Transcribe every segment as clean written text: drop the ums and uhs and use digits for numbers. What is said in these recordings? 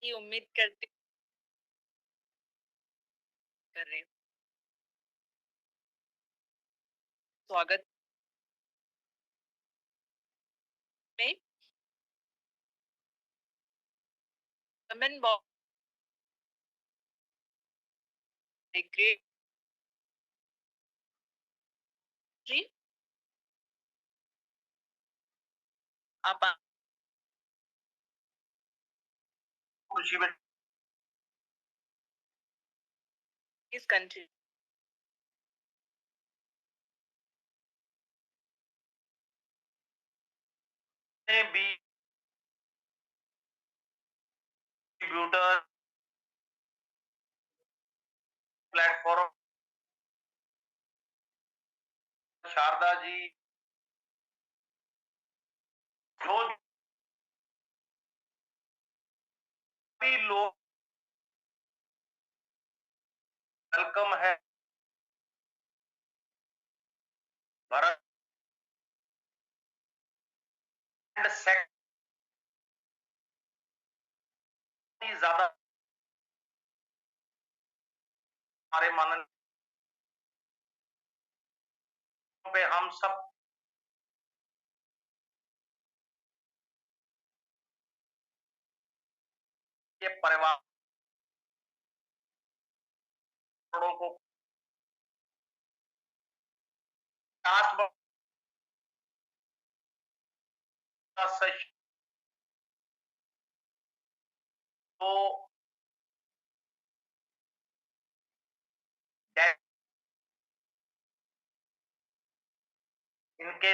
की उम्मीद करते कर रहे हूँ। स्वागत में कमेंट बॉक्स में ग्रेट जी आप खुशी में इस कंट्री में भी डिस्ट्रीब्यूटर प्लेटफॉर्म शारदा जी जो भी लोग वेलकम है भरत सेक्ट ज्यादा हमारे मानन पे हम सब के परिवारों को तो इनके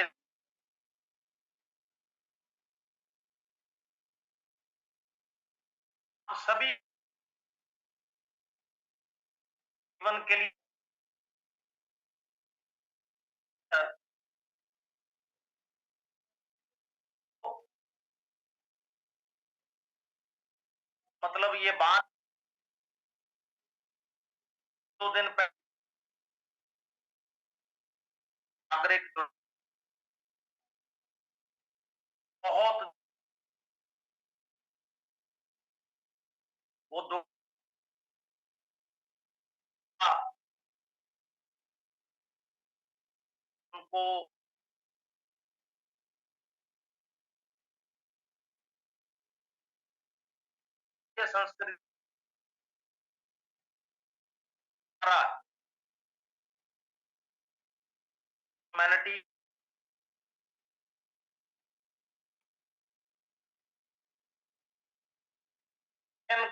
सभी जीवन के लिए मतलब ये बात 2 दिन पहले नागरिक बहुत वो दो उनको संस्कृति ह्यूमैनिटी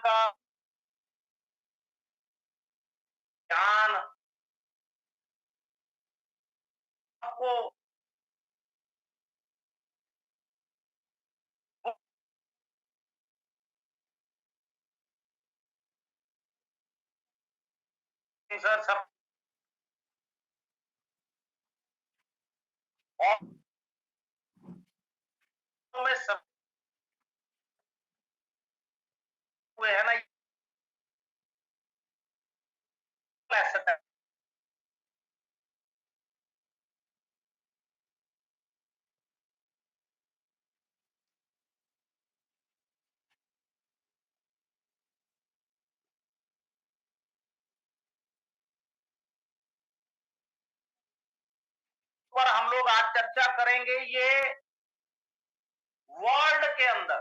का ज्ञान आपको सर सब और में सब हुए है ना ऐसा पर हम लोग आज चर्चा करेंगे ये वर्ल्ड के अंदर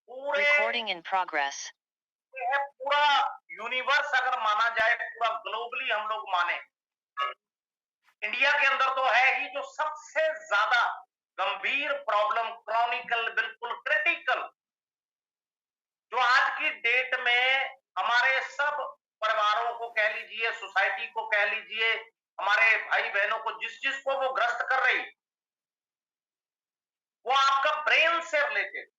पूरे Recording in progress. है पूरा यूनिवर्स अगर माना जाए पूरा ग्लोबली हम लोग माने इंडिया के अंदर तो है ही जो सबसे ज्यादा गंभीर प्रॉब्लम क्रॉनिकल बिल्कुल क्रिटिकल जो आज की डेट में हमारे सब परिवारों को कह लीजिए सोसाइटी को कह लीजिए हमारे भाई बहनों को जिस जिस को वो ग्रस्त कर रही वो आपका ब्रेन से रिलेटेड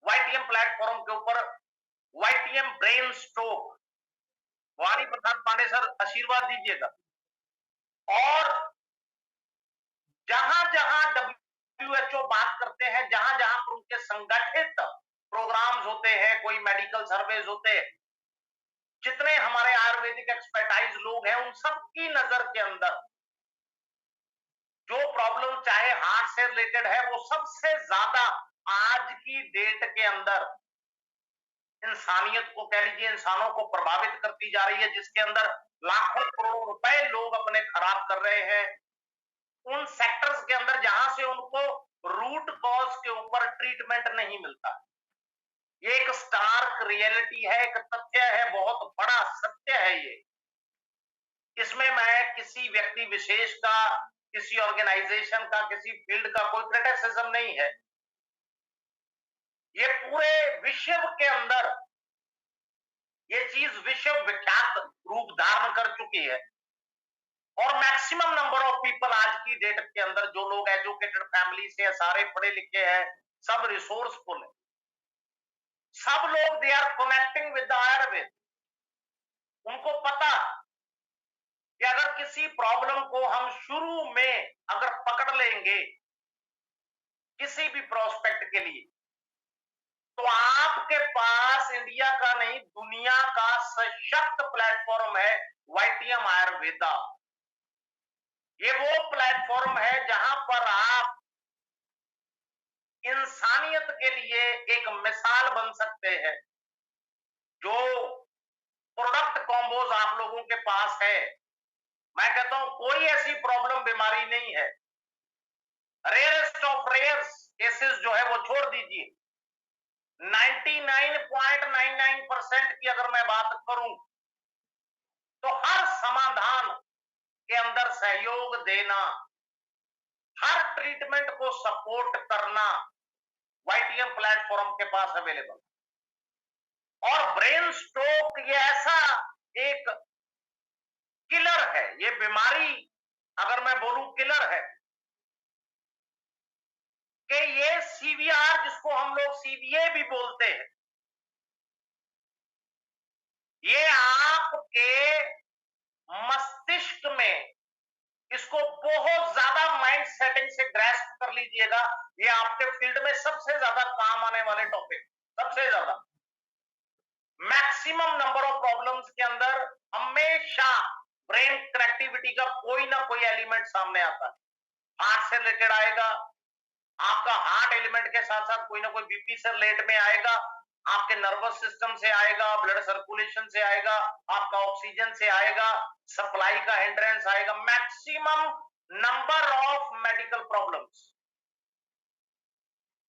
वाईटीएम प्लेटफॉर्म के ऊपर वाईटीएम ब्रेन स्ट्रोक वाणी प्रसाद पांडे सर आशीर्वाद दीजिएगा और जहां जहां डब्ल्यूएचओ बात करते हैं जहां जहां पर उनके संगठित प्रोग्राम्स होते हैं कोई मेडिकल सर्वेज होते हैं जितने हमारे आयुर्वेदिक एक्सपर्टाइज लोग हैं उन सब की नजर के अंदर जो प्रॉब्लम चाहे हार्ट से रिलेटेड है, वो सबसे ज्यादा आज की डेट के अंदर इंसानियत को, कह लीजिए इंसानों को प्रभावित करती जा रही है, जिसके अंदर लाखों करोड़ रुपए लोग अपने खराब कर रहे हैं, उन सेक्टर्स के अंदर जहां से उनको रूट कॉज के ऊपर ट्रीटमेंट नहीं मिलता। ये एक स्टार्क रियलिटी है, एक तथ्य है, बहुत बड़ा सत्य है ये। इसमें मैं किसी व्यक्ति विशेष का, किसी ऑर्गेनाइजेशन का, किसी फील्ड का कोई क्रिटिसिज्म नहीं है। ये पूरे विश्व के अंदर ये चीज विश्व विख्यात रूप धारण कर चुकी है, और मैक्सिमम नंबर ऑफ पीपल आज की डेट के अंदर, जो लोग एजुकेटेड फैमिली से, सारे पढ़े लिखे हैं, सब रिसोर्सफुल है, सब लोग they are connecting with the Ayurveda. उनको पता कि अगर किसी प्रॉब्लम को हम शुरू में अगर पकड़ लेंगे किसी भी प्रोस्पेक्ट के लिए, तो आपके पास इंडिया का नहीं दुनिया का सशक्त प्लेटफॉर्म है वाईटीएम आयुर्वेदा। ये वो प्लेटफॉर्म है जहां पर आप इंसानियत के लिए एक मिसाल बन सकते हैं। जो प्रोडक्ट कॉम्बोज आप लोगों के पास है, मैं कहता हूं कोई ऐसी प्रॉब्लम बीमारी नहीं है, रेयरेस्ट ऑफ रेयर्स केसेस जो है वो छोड़ दीजिए, 99.99% की अगर मैं बात करूं, तो हर समाधान के अंदर सहयोग देना, हर ट्रीटमेंट को सपोर्ट करना वाईटीएम प्लेटफॉर्म के पास अवेलेबल। और ब्रेन स्ट्रोक ये ऐसा एक किलर है, ये बीमारी अगर मैं बोलूं किलर है, कि ये सीवीआर जिसको हम लोग सीवीए भी बोलते हैं, ये आपके मस्तिष्क में, इसको बहुत ज्यादा माइंड सेटिंग से ग्रैस्प कर लीजिएगा, ये आपके फील्ड में सबसे ज्यादा काम आने वाले टॉपिक, सबसे ज्यादा मैक्सिमम नंबर ऑफ प्रॉब्लम्स के अंदर हमेशा ब्रेन कनेक्टिविटी का कोई ना कोई एलिमेंट सामने आता है। हार्ट से रिलेटेड आएगा, आपका हार्ट एलिमेंट के साथ साथ कोई ना कोई बीपी से रिलेट में आएगा, आपके नर्वस सिस्टम से आएगा, ब्लड सर्कुलेशन से आएगा, आपका ऑक्सीजन से आएगा, सप्लाई का हिंड्रेंस आएगा, maximum number of medical problems.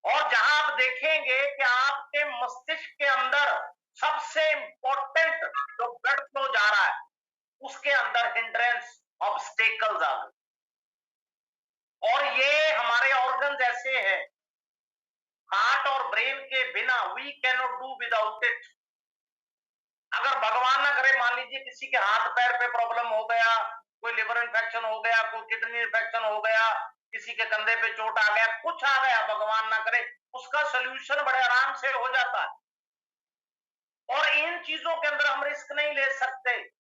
और जहां आप देखेंगे कि आपके मस्तिष्क के अंदर सबसे इंपॉर्टेंट जो ब्लड फ्लो जा रहा है, उसके अंदर हिंड्रेंस ऑब्स्टेकल्स आ गए। और ये हमारे ऑर्गन्स ऐसे हैं, हार्ट और ब्रेन के बिना we can not do without it. अगर भगवान ना करे, मान लीजिए किसी के हाथ पैर पे प्रॉब्लम हो गया, कोई लिवर इन्फेक्शन हो गया, कोई किडनी इन्फेक्शन हो गया, किसी के कंधे पे चोट आ गया, कुछ आ गया, भगवान ना करे, उसका सोल्यूशन बड़े आराम से हो जाता है। और इन चीजों के अंदर हम रिस्क नहीं ले सकते।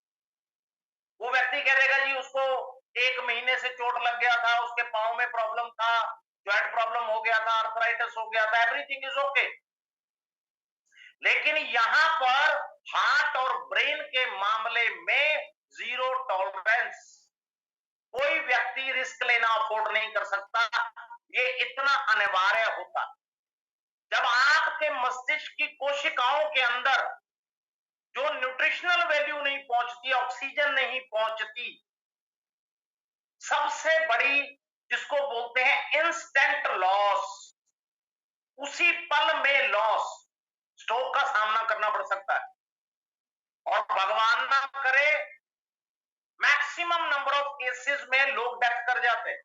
वो व्यक्ति कह देगा जी उसको 1 महीने से चोट लग गया था, उसके पांव में प्रॉब्लम था, जॉइंट प्रॉब्लम हो गया था, आर्थराइटिस हो गया था, एवरीथिंग इज ओके। लेकिन यहां पर हार्ट और ब्रेन के मामले में जीरो टॉलरेंस, कोई व्यक्ति रिस्क लेना अफोर्ड नहीं कर सकता, ये इतना अनिवार्य होता। जब आपके मस्तिष्क की कोशिकाओं के अंदर जो न्यूट्रिशनल वैल्यू नहीं पहुंचती, ऑक्सीजन नहीं पहुंचती, सबसे बड़ी जिसको बोलते हैं इंस्टेंट लॉस, उसी पल में लॉस, स्ट्रोक का सामना करना पड़ सकता है। और भगवान ना करे, मैक्सिमम नंबर ऑफ केसेस में लोग डेथ कर जाते हैं,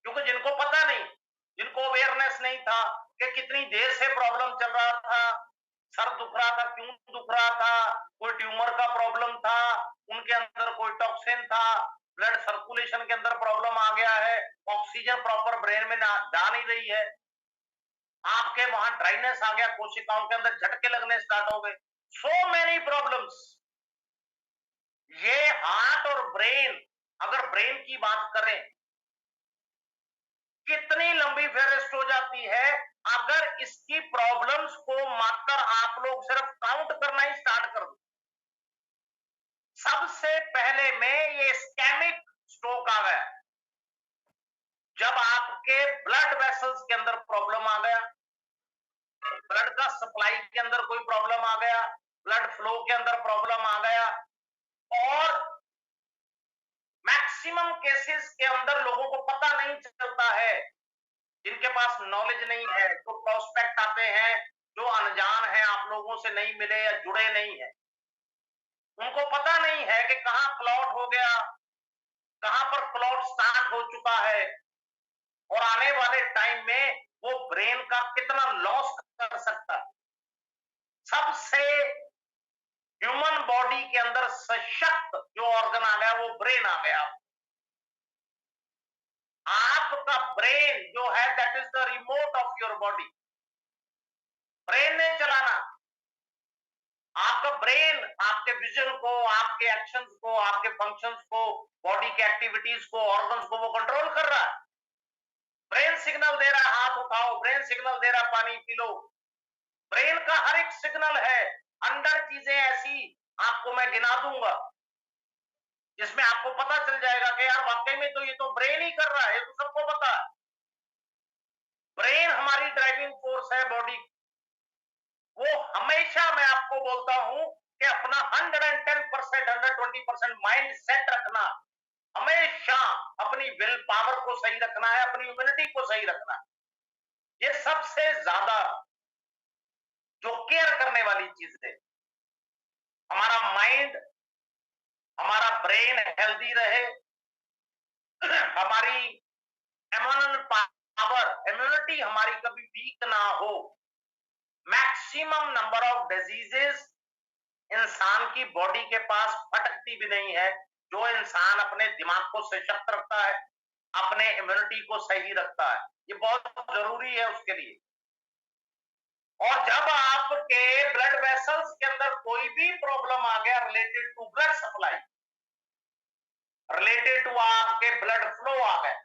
क्योंकि जिनको पता नहीं, जिनको अवेयरनेस नहीं था कि कितनी देर से प्रॉब्लम चल रहा था, सर दुख रहा था, क्यों दुख रहा था, कोई ट्यूमर का प्रॉब्लम था, उनके अंदर कोई टॉक्सिन था, ब्लड सर्कुलेशन के अंदर प्रॉब्लम आ गया है, ऑक्सीजन प्रॉपर ब्रेन में जा नहीं रही है, आपके वहां ड्राइनेस आ गया, कोशिकाओं के अंदर झटके लगने स्टार्ट हो गए, सो मेनी प्रॉब्लम्स। ये हार्ट और ब्रेन, अगर ब्रेन की बात करें, कितनी लंबी फेरिस्ट हो जाती है अगर इसकी प्रॉब्लम्स को मात्र आप लोग सिर्फ काउंट करना ही स्टार्ट कर दो। सबसे पहले में ये स्कैमिक स्ट्रोक आ गया, ब्लड वेसल्स के अंदर प्रॉब्लम आ गया, ब्लड का सप्लाई के अंदर कोई प्रॉब्लम आ गया, ब्लड फ्लो के अंदर प्रॉब्लम आ गया, और मैक्सिमम केसेस के अंदर लोगों को पता नहीं चलता है, जिनके पास नॉलेज नहीं है, जो प्रोस्पेक्ट आते हैं, जो अनजान है, आप लोगों से नहीं मिले या जुड़े नहीं है, उनको पता नहीं है कि कहां क्लॉट हो गया, कहां पर क्लॉट स्टार्ट हो चुका है, और आने वाले टाइम में वो ब्रेन का कितना लॉस कर सकता है। सबसे ह्यूमन बॉडी के अंदर सशक्त जो ऑर्गन आ गया वो ब्रेन आ गया। आपका ब्रेन जो है that is the remote of your body. Brain ने चलाना, आपका ब्रेन आपके विजन को, आपके एक्शंस को, आपके फंक्शंस को, बॉडी के एक्टिविटीज को, ऑर्गन्स को वो कंट्रोल कर रहा है। ब्रेन सिग्नल दे रहा है हाथ उठाओ, ब्रेन सिग्नल दे रहा है पानी पी लो। ब्रेन का हर एक सिग्नल है। अंदर चीजें ऐसी आपको मैं गिना दूंगा जिसमें आपको पता चल जाएगा कि यार वाकई में तो ये तो ब्रेन ही कर रहा है, ये तो सबको पता है। ब्रेन हमारी ड्राइविंग फोर्स है बॉडी। वो हमेशा मैं आपको बोलता हूं कि अपना 110%, 120% माइंड सेट रखना, हमेशा अपनी विल पावर को सही रखना है, अपनी इम्यूनिटी को सही रखना है। ये सबसे ज्यादा जो केयर करने वाली चीज है। हमारा माइंड, हमारा ब्रेन हेल्दी रहे, हमारी इम्यूनल पावर, इम्यूनिटी हमारी कभी वीक ना हो। मैक्सिमम नंबर ऑफ डिजीजेस इंसान की बॉडी के पास फटकती भी नहीं है, जो इंसान अपने दिमाग को सशक्त रखता है, अपने इम्यूनिटी को सही रखता है। ये बहुत जरूरी है उसके लिए। और जब आपके ब्लड वेसल्स के अंदर कोई भी प्रॉब्लम आ गया related to blood supply, related to आपके ब्लड फ्लो आ गए,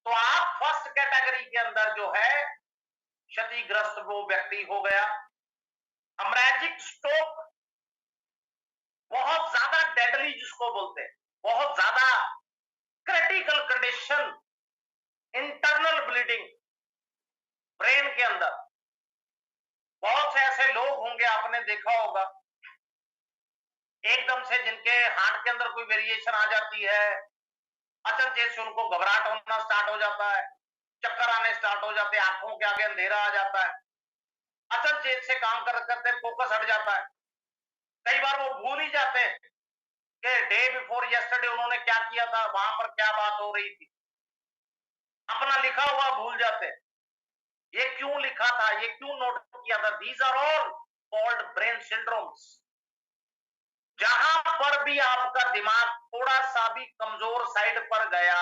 तो आप फर्स्ट कैटेगरी के अंदर जो है क्षतिग्रस्त वो व्यक्ति हो गया। हेमरेजिक स्ट्रोक बहुत ज्यादा डेडली जिसको बोलते हैं, बहुत ज्यादा critical condition, internal bleeding brain के अंदर। बहुत से ऐसे लोग होंगे आपने देखा होगा, एकदम से जिनके हार्ट के अंदर कोई वेरिएशन आ जाती है, अचानक से उनको घबराहट होना स्टार्ट हो जाता है, चक्कर आने स्टार्ट हो जाते हैं, आंखों के आगे अंधेरा आ जाता है, अचानक से काम करते फोकस हट जाता है। कई बार वो भूल ही जाते हैं कि डे बिफोर यस्टरडे उन्होंने क्या किया था, वहां पर क्या बात हो रही थी, अपना लिखा हुआ भूल जाते हैं। ये क्यों लिखा था, ये क्यों नोट किया था? These are all called brain syndromes. जहां पर भी आपका दिमाग थोड़ा सा भी कमजोर साइड पर गया,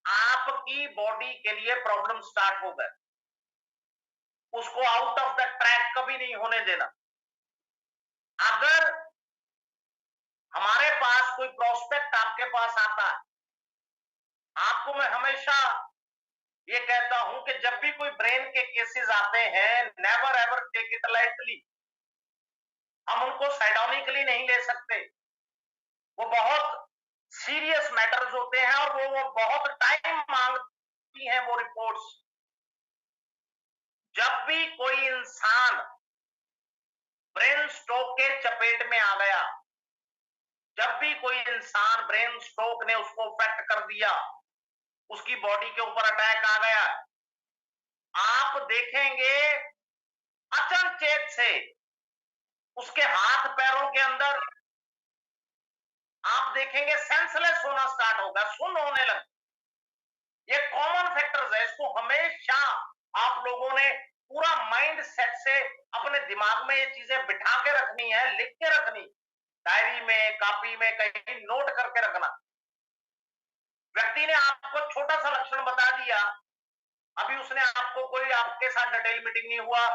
आपकी बॉडी के लिए प्रॉब्लम स्टार्ट हो गए। उसको आउट ऑफ द ट्रैक कभी नहीं होने देना। अगर हमारे पास कोई प्रोस्पेक्ट आपके पास आता है, आपको मैं हमेशा ये कहता हूं कि जब भी कोई ब्रेन के केसेस आते हैं, never ever take it lightly. हम उनको साइडोनिकली नहीं ले सकते। वो बहुत सीरियस मैटर्स होते हैं और वो बहुत टाइम मांगती हैं वो रिपोर्ट्स। जब भी कोई इंसान ब्रेन स्ट्रोक के चपेट में आ गया, जब भी कोई इंसान ब्रेन स्ट्रोक ने उसको अफेक्ट कर दिया, उसकी बॉडी के ऊपर अटैक आ गया, आप देखेंगे अचानक से उसके हाथ पैरों के अंदर आप देखेंगे सेंसलेस होना स्टार्ट होगा, सुन्न होने लगे। ये कॉमन फैक्टर्स है। इसको हमेशा आप लोगों ने पूरा माइंड सेट से अपने दिमाग में ये चीजें बिठा के रखनी है, लिख के रखनी, डायरी में, कॉपी में, कहीं नोट करके रखना। व्यक्ति ने आपको छोटा सा लक्षण बता दिया, अभी उसने आपको कोई, आपके साथ डिटेल मीटिंग नहीं हुआ,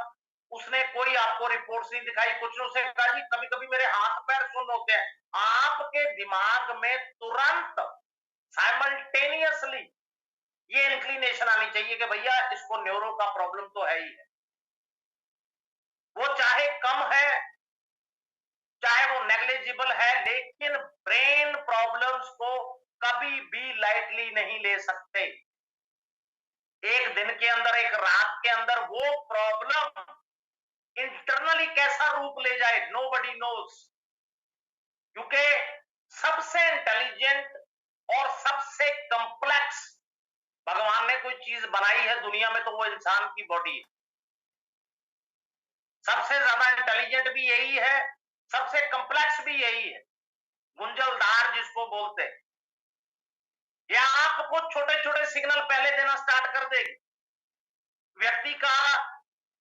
उसने कोई आपको रिपोर्ट्स नहीं दिखाई, कुछ उसने कहा जी कभी कभी मेरे हाथ पैर सुन्न होते हैं, आपके दिमाग में तुरंत साइमल्टेनियसली ये इंक्लिनेशन आनी चाहिए कि भैया इसको न्यूरो का प्रॉब्लम तो है ही है। वो चाहे कम है, चाहे वो नेग्लिजिबल है, लेकिन ब्रेन प्रॉब्लम्स को कभी भी लाइटली नहीं ले सकते। एक दिन के अंदर, एक रात के अंदर वो प्रॉब्लम इंटरनली कैसा रूप ले जाए, नोबडी नोज। क्योंकि सबसे इंटेलिजेंट और सबसे कॉम्प्लेक्स भगवान ने कोई चीज बनाई है दुनिया में तो वो इंसान की बॉडी है। सबसे ज्यादा इंटेलिजेंट भी यही है, सबसे कॉम्प्लेक्स भी यही है, गुंजलदार जिसको बोलते हैं। या आपको छोटे छोटे सिग्नल पहले देना स्टार्ट कर देगी। व्यक्ति का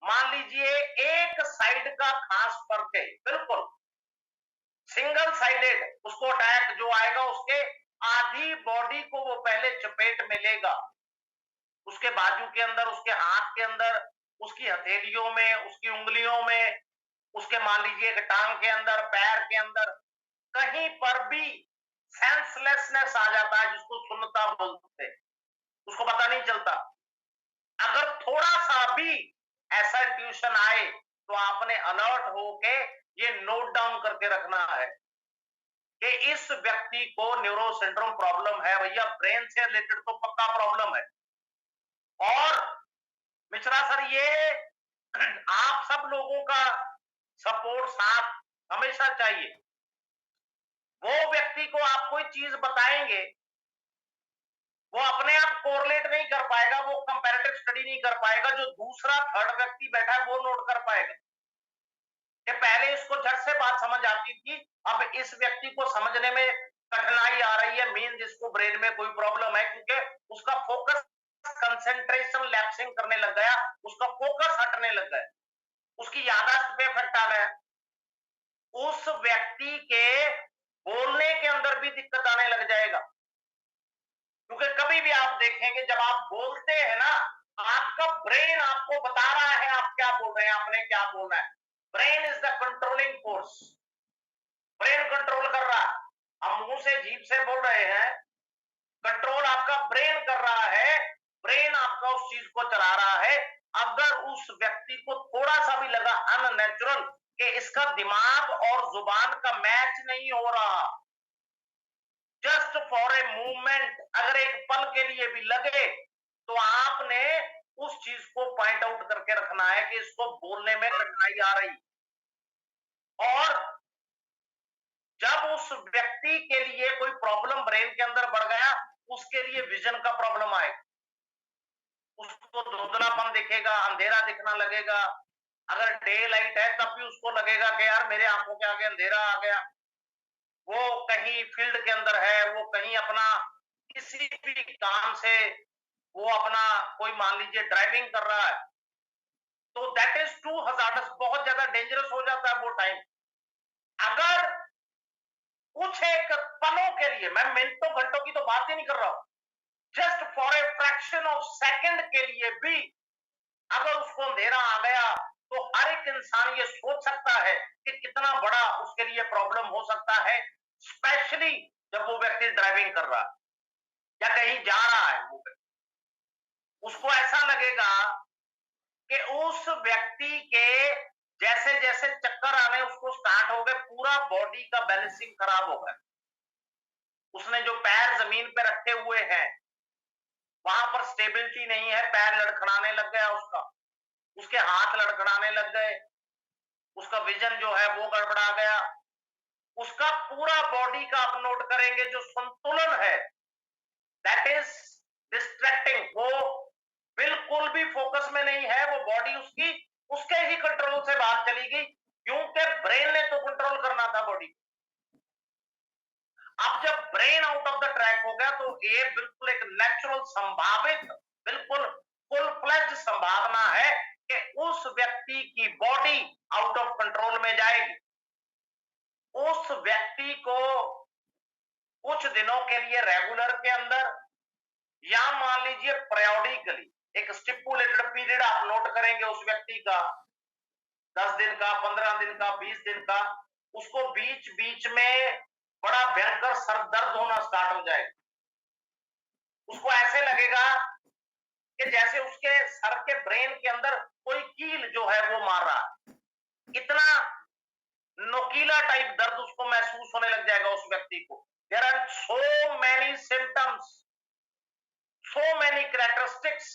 मान लीजिए एक साइड का खास फर्क है, बिल्कुल सिंगल साइडेड, उसको अटैक जो आएगा उसके आधी बॉडी को वो पहले चपेट में लेगा, उसके बाजू के अंदर, उसके हाथ के अंदर, उसकी हथेलियों में, उसकी उंगलियों में, उसके मान लीजिए टांग के अंदर, पैर के अंदर, कहीं पर भी सेंसलेसनेस आ जाता है जिसको सुन्नता बोलते हैं, उसको पता नहीं चलता। अगर थोड़ा सा भी ऐसा इंट्यूशन आए तो आपने अलर्ट होके ये नोट डाउन करके रखना है कि इस व्यक्ति को न्यूरो सिंड्रोम प्रॉब्लम है भैया, ब्रेन से रिलेटेड तो पक्का प्रॉब्लम है। और मिश्रा सर, ये आप सब लोगों का सपोर्ट साथ हमेशा चाहिए। वो व्यक्ति को आप कोई चीज बताएंगे, वो अपने आप कोरिलेट नहीं कर पाएगा, वो कंपैरेटिव स्टडी नहीं कर पाएगा, जो दूसरा थर्ड व्यक्ति बैठा है वो नोट कर पाएगा कि पहले इसको झट से बात समझ आती थी, अब इस व्यक्ति को समझने में कठिनाई आ रही है, मीन जिसको ब्रेन में कोई प्रॉब्लम है, क्योंकि उसका फोकस, कंसेंट्रेशन लैप्सिंग करने लग गया, उसका फोकस हटने लग गया, उसकी याददाश्त पे इफेक्ट आ गया, उस व्यक्ति के बोलने के अंदर भी दिक्कत आने लग जाएगा। क्योंकि कभी भी आप देखेंगे जब आप बोलते हैं ना, आपका ब्रेन आपको बता रहा है आप क्या बोल रहे हैं, आपने क्या बोलना है। Brain is the controlling force, brain control कर रहा है। हम मुंह से जीभ से बोल रहे हैं, कंट्रोल आपका ब्रेन कर रहा है, ब्रेन आपका उस चीज को चला रहा है। अगर उस व्यक्ति को थोड़ा सा भी लगा अननेचुरल कि इसका दिमाग और जुबान का मैच नहीं हो रहा, जस्ट फॉर ए मूवमेंट, अगर एक पल के लिए भी लगे, तो आपने उस चीज को पॉइंट आउट करके रखना है कि इसको बोलने में कठिनाई आ रही। और जब उस व्यक्ति के लिए कोई प्रॉब्लम ब्रेन के अंदर बढ़ गया, उसके लिए विजन का प्रॉब्लम आएगा, उसको धुंधलापन दिखेगा, अंधेरा दिखना लगेगा। अगर डे लाइट है तब भी उसको लगेगा कि यार मेरे आंखों के आगे अंधेरा आ गया। वो कहीं फील्ड के अंदर है, वो कहीं अपना किसी भी काम से वो अपना कोई मान लीजिए ड्राइविंग कर रहा है, तो दैट इज टू हजार्डस, बहुत ज्यादा डेंजरस हो जाता है वो टाइम। अगर कुछ एक पलों के लिए, मैं मिनटों घंटों की तो बात ही नहीं कर रहा हूं, just for a fraction of second के लिए भी अगर उसको अंधेरा आ गया, तो हर एक इंसान ये सोच सकता है कि कितना बड़ा उसके लिए प्रॉब्लम हो सकता है, स्पेशली जब वो व्यक्ति ड्राइविंग कर रहा है या कहीं जा रहा है। वो उसको ऐसा लगेगा कि उस व्यक्ति के जैसे जैसे चक्कर आने उसको स्टार्ट हो गए, पूरा बॉडी का बैलेंसिंग खराब हो गया, उसने जो पैर जमीन पे रखे हुए हैं वहां पर स्टेबिलिटी नहीं है, पैर लड़खड़ाने लग गया उसका, उसके हाथ लड़खड़ाने लग गए, उसका विजन जो है वो गड़बड़ा गया, उसका पूरा बॉडी का आप नोट करेंगे जो संतुलन है दैट इज डिस्ट्रैक्टिंग, वो बिल्कुल भी फोकस में नहीं है, वो बॉडी उसकी उसके ही कंट्रोल से बाहर चली गई, क्योंकि ब्रेन ने तो कंट्रोल करना था बॉडी। अब जब brain out of the track हो गया तो ये बिल्कुल एक नेचुरल संभावित, बिल्कुल फुल फ्लेज्ड संभावना है कि उस व्यक्ति की बॉडी आउट ऑफ कंट्रोल में जाएगी। उस व्यक्ति को कुछ दिनों के लिए रेगुलर के अंदर या मान लीजिए पीरियोडिकली एक स्टिपुलेटेड पीरियड आप नोट करेंगे उस व्यक्ति का, 10 दिन का, 15 दिन का, 20 दिन का, उसको बीच बीच में बड़ा भयंकर सर दर्द होना स्टार्ट हो जाएगा। उसको ऐसे लगेगा कि जैसे उसके सर के ब्रेन के अंदर कोई कील जो है वो मार रहा है, इतना नोकीला टाइप दर्द उसको महसूस होने लग जाएगा उस व्यक्ति को। There are so many symptoms, so many characteristics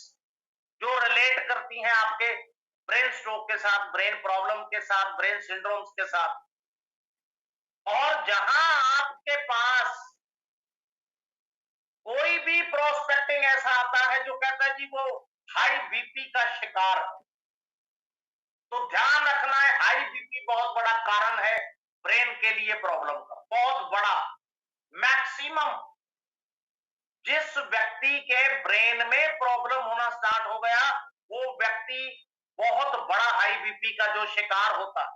correlate करती हैं आपके ब्रेन स्ट्रोक के साथ, ब्रेन प्रॉब्लम के साथ, ब्रेन सिंड्रोम्स के साथ। और जहां आपके पास कोई भी प्रोस्पेक्टिंग ऐसा आता है जो कहता है जी वो हाई बीपी का शिकार, तो ध्यान रखना है हाई बीपी बहुत बड़ा कारण है ब्रेन के लिए प्रॉब्लम का, बहुत बड़ा। मैक्सिमम जिस व्यक्ति के ब्रेन में प्रॉब्लम होना स्टार्ट हो गया वो व्यक्ति बहुत बड़ा हाई बीपी का जो शिकार होता है।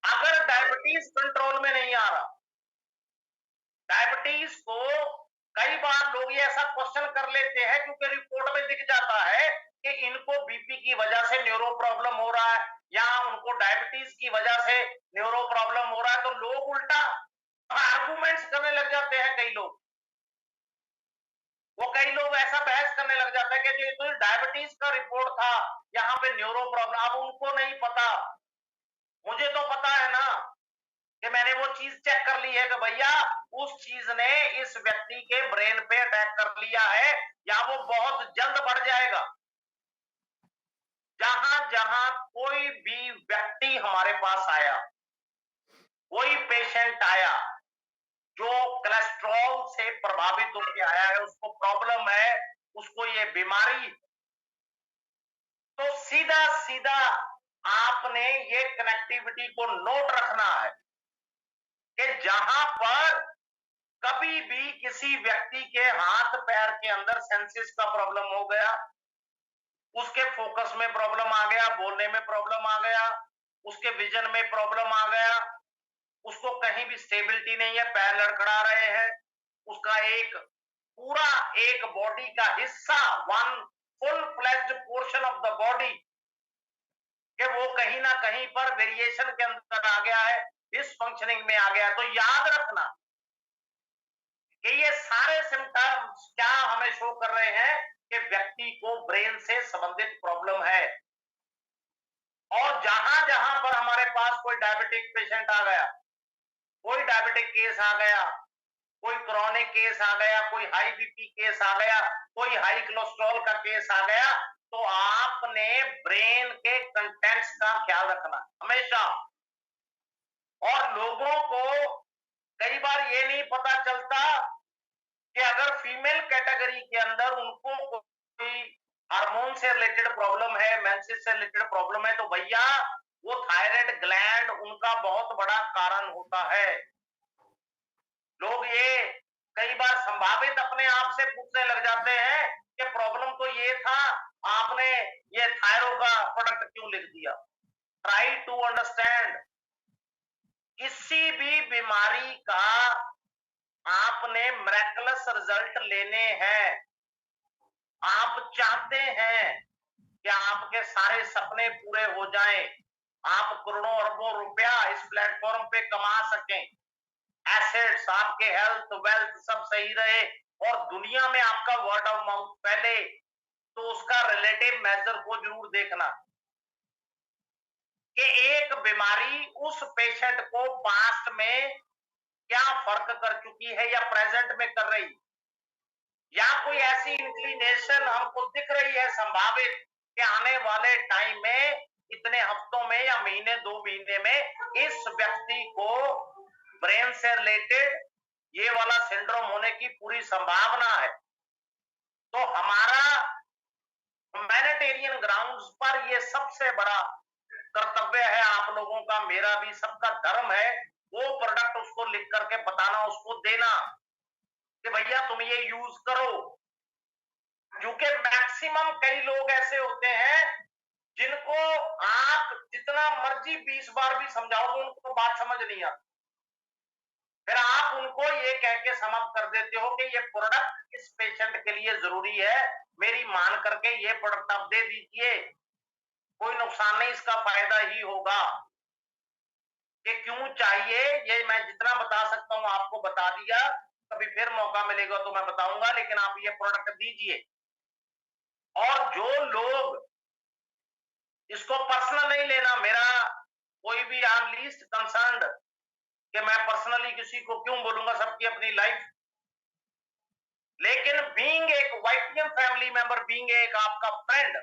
अगर डायबिटीज कंट्रोल में नहीं आ रहा, डायबिटीज को कई बार लोग ये ऐसा क्वेश्चन कर लेते हैं क्योंकि रिपोर्ट में दिख जाता है कि इनको बीपी की वजह से न्यूरो प्रॉब्लम हो रहा है या उनको डायबिटीज की वजह से न्यूरो प्रॉब्लम हो रहा है, तो लोग उल्टा आर्गुमेंट्स करने लग जाते हैं। कई लोग ऐसा बहस करने लग जाते हैं कि जो डायबिटीज का रिपोर्ट था यहाँ पे न्यूरो प्रॉब्लम, अब उनको नहीं पता, मुझे तो पता है ना कि मैंने वो चीज चेक कर ली है कि भैया उस चीज ने इस व्यक्ति के ब्रेन पे अटैक कर लिया है या वो बहुत जल्द बढ़ जाएगा। जहां जहां कोई भी व्यक्ति हमारे पास आया, कोई पेशेंट आया जो कोलेस्ट्रॉल से प्रभावित होकर आया है, उसको प्रॉब्लम है, उसको ये बीमारी, तो सीधा सीधा आपने ये कनेक्टिविटी को नोट रखना है कि जहां पर कभी भी किसी व्यक्ति के हाथ पैर के अंदर सेंसेस का प्रॉब्लम हो गया, उसके फोकस में प्रॉब्लम आ गया, बोलने में प्रॉब्लम आ गया, उसके विजन में प्रॉब्लम आ गया, उसको कहीं भी स्टेबिलिटी नहीं है, पैर लड़खड़ा रहे हैं, उसका एक पूरा एक बॉडी का हिस्सा, one full fledged portion of the body, कि वो कहीं ना कहीं पर वेरिएशन के अंदर आ गया है, डिसफंक्शनिंग में आ गया, तो याद रखना कि ये सारे सिम्टम्स क्या हमें शो कर रहे हैं कि व्यक्ति को ब्रेन से संबंधित प्रॉब्लम है। और जहां जहां पर हमारे पास कोई डायबिटिक पेशेंट आ गया, कोई डायबिटिक केस आ गया, कोई क्रॉनिक केस आ गया, कोई हाई बीपी केस आ गया, कोई हाई कोलेस्ट्रॉल का केस आ गया, तो आपने ब्रेन के कंटेंट्स का ख्याल रखना हमेशा। और लोगों को कई बार ये नहीं पता चलता कि अगर फीमेल कैटेगरी के अंदर उनको कोई हार्मोन से रिलेटेड प्रॉब्लम है, मेंसेस से रिलेटेड प्रॉब्लम है, तो भैया वो थायराइड ग्लैंड उनका बहुत बड़ा कारण होता है। लोग ये कई बार संभावित अपने आप से पूछने लग जाते हैं कि प्रॉब्लम तो ये था, आपने ये थायरो का प्रोडक्ट क्यों लिख दिया। ट्राई टू अंडरस्टैंड, किसी भी बीमारी का आपने मिरेकलस रिजल्ट लेने हैं, आप चाहते हैं कि आपके सारे सपने पूरे हो जाएं, आप करोड़ों अरबों रुपया इस प्लेटफॉर्म पे कमा सकें, एसेट्स, आपके हेल्थ वेल्थ सब सही रहे और दुनिया में आपका वर्ड ऑफ माउथ फैले, तो उसका रिलेटिव मेजर को जरूर देखना कि एक बीमारी उस पेशेंट को पास्ट में क्या फर्क कर चुकी है या प्रेजेंट में कर रही, या कोई ऐसी इंक्लिनेशन हमको दिख रही है संभावित कि आने वाले टाइम में इतने हफ्तों में या महीने 2 महीने में इस व्यक्ति को ब्रेन से रिलेटेड ये वाला सिंड्रोम होने की पूरी संभावना है। तो हमारा ह्यूमैनिटेरियन ग्राउंड्स पर ये सबसे बड़ा कर्तव्य है आप लोगों का, मेरा भी, सबका धर्म है, वो प्रोडक्ट उसको लिख करके बताना, उसको देना कि भैया तुम ये यूज करो। क्योंकि मैक्सिमम कई लोग ऐसे होते हैं जिनको आप जितना मर्जी 20 बार भी समझाओगे उनको बात समझ नहीं आती, फिर आप उनको ये कह के समाप्त कर देते हो कि ये प्रोडक्ट इस पेशेंट के लिए जरूरी है, मेरी मान करके ये प्रोडक्ट आप दे दीजिए, कोई नुकसान नहीं, इसका फायदा ही होगा। कि क्यों चाहिए ये मैं जितना बता सकता हूं आपको बता दिया, कभी फिर मौका मिलेगा तो मैं बताऊंगा, लेकिन आप ये प्रोडक्ट दीजिए। और जो लोग इसको पर्सनल नहीं लेना, मेरा कोई भी आई एम लीस्ट कंसर्न्ड कि मैं पर्सनली किसी को क्यों बोलूंगा, सबकी अपनी लाइफ, लेकिन बीइंग एक वाइटियम फैमिली मेंबर, बीइंग एक आपका फ्रेंड,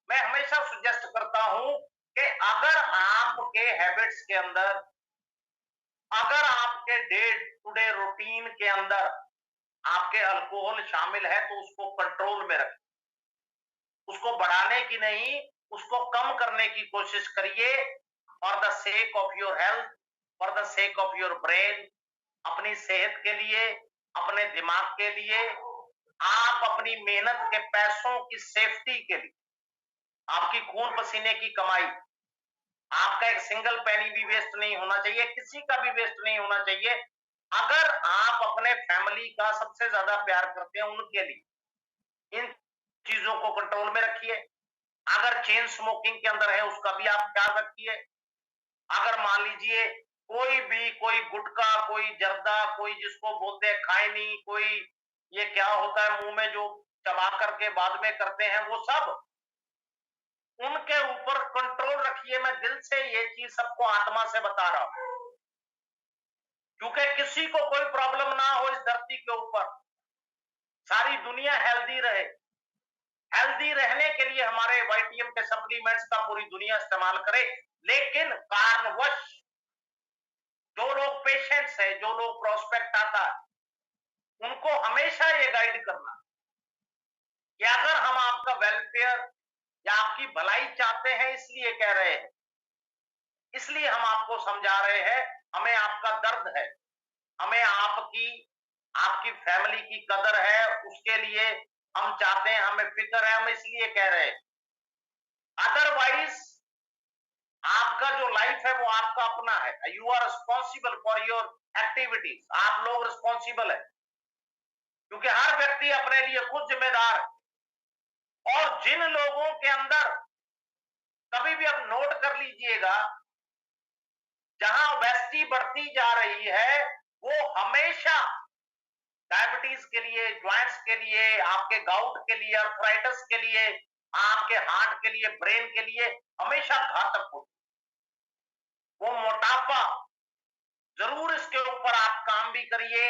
मैं हमेशा सजेस्ट करता हूं कि अगर आपके हैबिट्स के अंदर, अगर आपके डे टू डे रूटीन के अंदर आपके अल्कोहल शामिल है तो उसको कंट्रोल में रखें, उसको बढ़ाने की नहीं, उसको कम करने की कोशिश करिए। For the sake of your health, for the sake of your brain, अपनी सेहत के लिए, अपने दिमाग के लिए, आप अपनी मेहनत के पैसों की सेफ्टी के लिए, आपकी खून पसीने की कमाई, आपका एक सिंगल पेनी भी वेस्ट नहीं होना चाहिए, किसी का भी वेस्ट नहीं होना चाहिए। अगर आप अपने फैमिली का सबसे ज्यादा प्यार करते हैं उनके लिए इन चीजों को कंट्रोल में रखिए। अगर चेन स्मोकिंग के अंदर है उसका भी आप ख्याल रखिए। अगर मान लीजिए कोई भी, कोई गुटखा, कोई जर्दा, कोई जिसको बोलते हैं खाए नहीं, कोई ये क्या होता है मुंह में जो चबा करके बाद में करते हैं, वो सब उनके ऊपर कंट्रोल रखिए। मैं दिल से ये चीज सबको आत्मा से बता रहा हूं, क्योंकि किसी को कोई प्रॉब्लम ना हो इस धरती के ऊपर, सारी दुनिया हेल्दी रहे। हेल्दी रहने के लिए हमारे वाइटियम के सप्लीमेंट्स का पूरी दुनिया इस्तेमाल करे, लेकिन कारणवश जो लोग पेशेंट्स है, जो लोग प्रोस्पेक्ट आता है, उनको हमेशा ये गाइड करना कि अगर हम आपका वेलफेयर या आपकी भलाई चाहते हैं, इसलिए कह रहे हैं, इसलिए हम आपको समझा रहे हैं, हमें आपका दर्द है, हमें आपकी आपकी फैमिली की कदर है, उसके लिए हम चाहते हैं, हमें फिक्र है, हम इसलिए कह रहे हैं। अदरवाइज आपका जो लाइफ है वो आपका अपना है, you are responsible for your activities, आप लोग रिस्पॉन्सिबल है, क्योंकि हर व्यक्ति अपने लिए खुद जिम्मेदार है। और जिन लोगों के अंदर, कभी भी आप नोट कर लीजिएगा, जहां ओबेसिटी बढ़ती जा रही है, वो हमेशा डायबिटीज के लिए, ज्वाइंट्स के लिए, आपके गाउट के लिए, अर्थराइटिस के लिए, आपके हार्ट के लिए, ब्रेन के लिए हमेशा घातक होती है। वो मोटापा, जरूर इसके ऊपर आप काम भी करिए,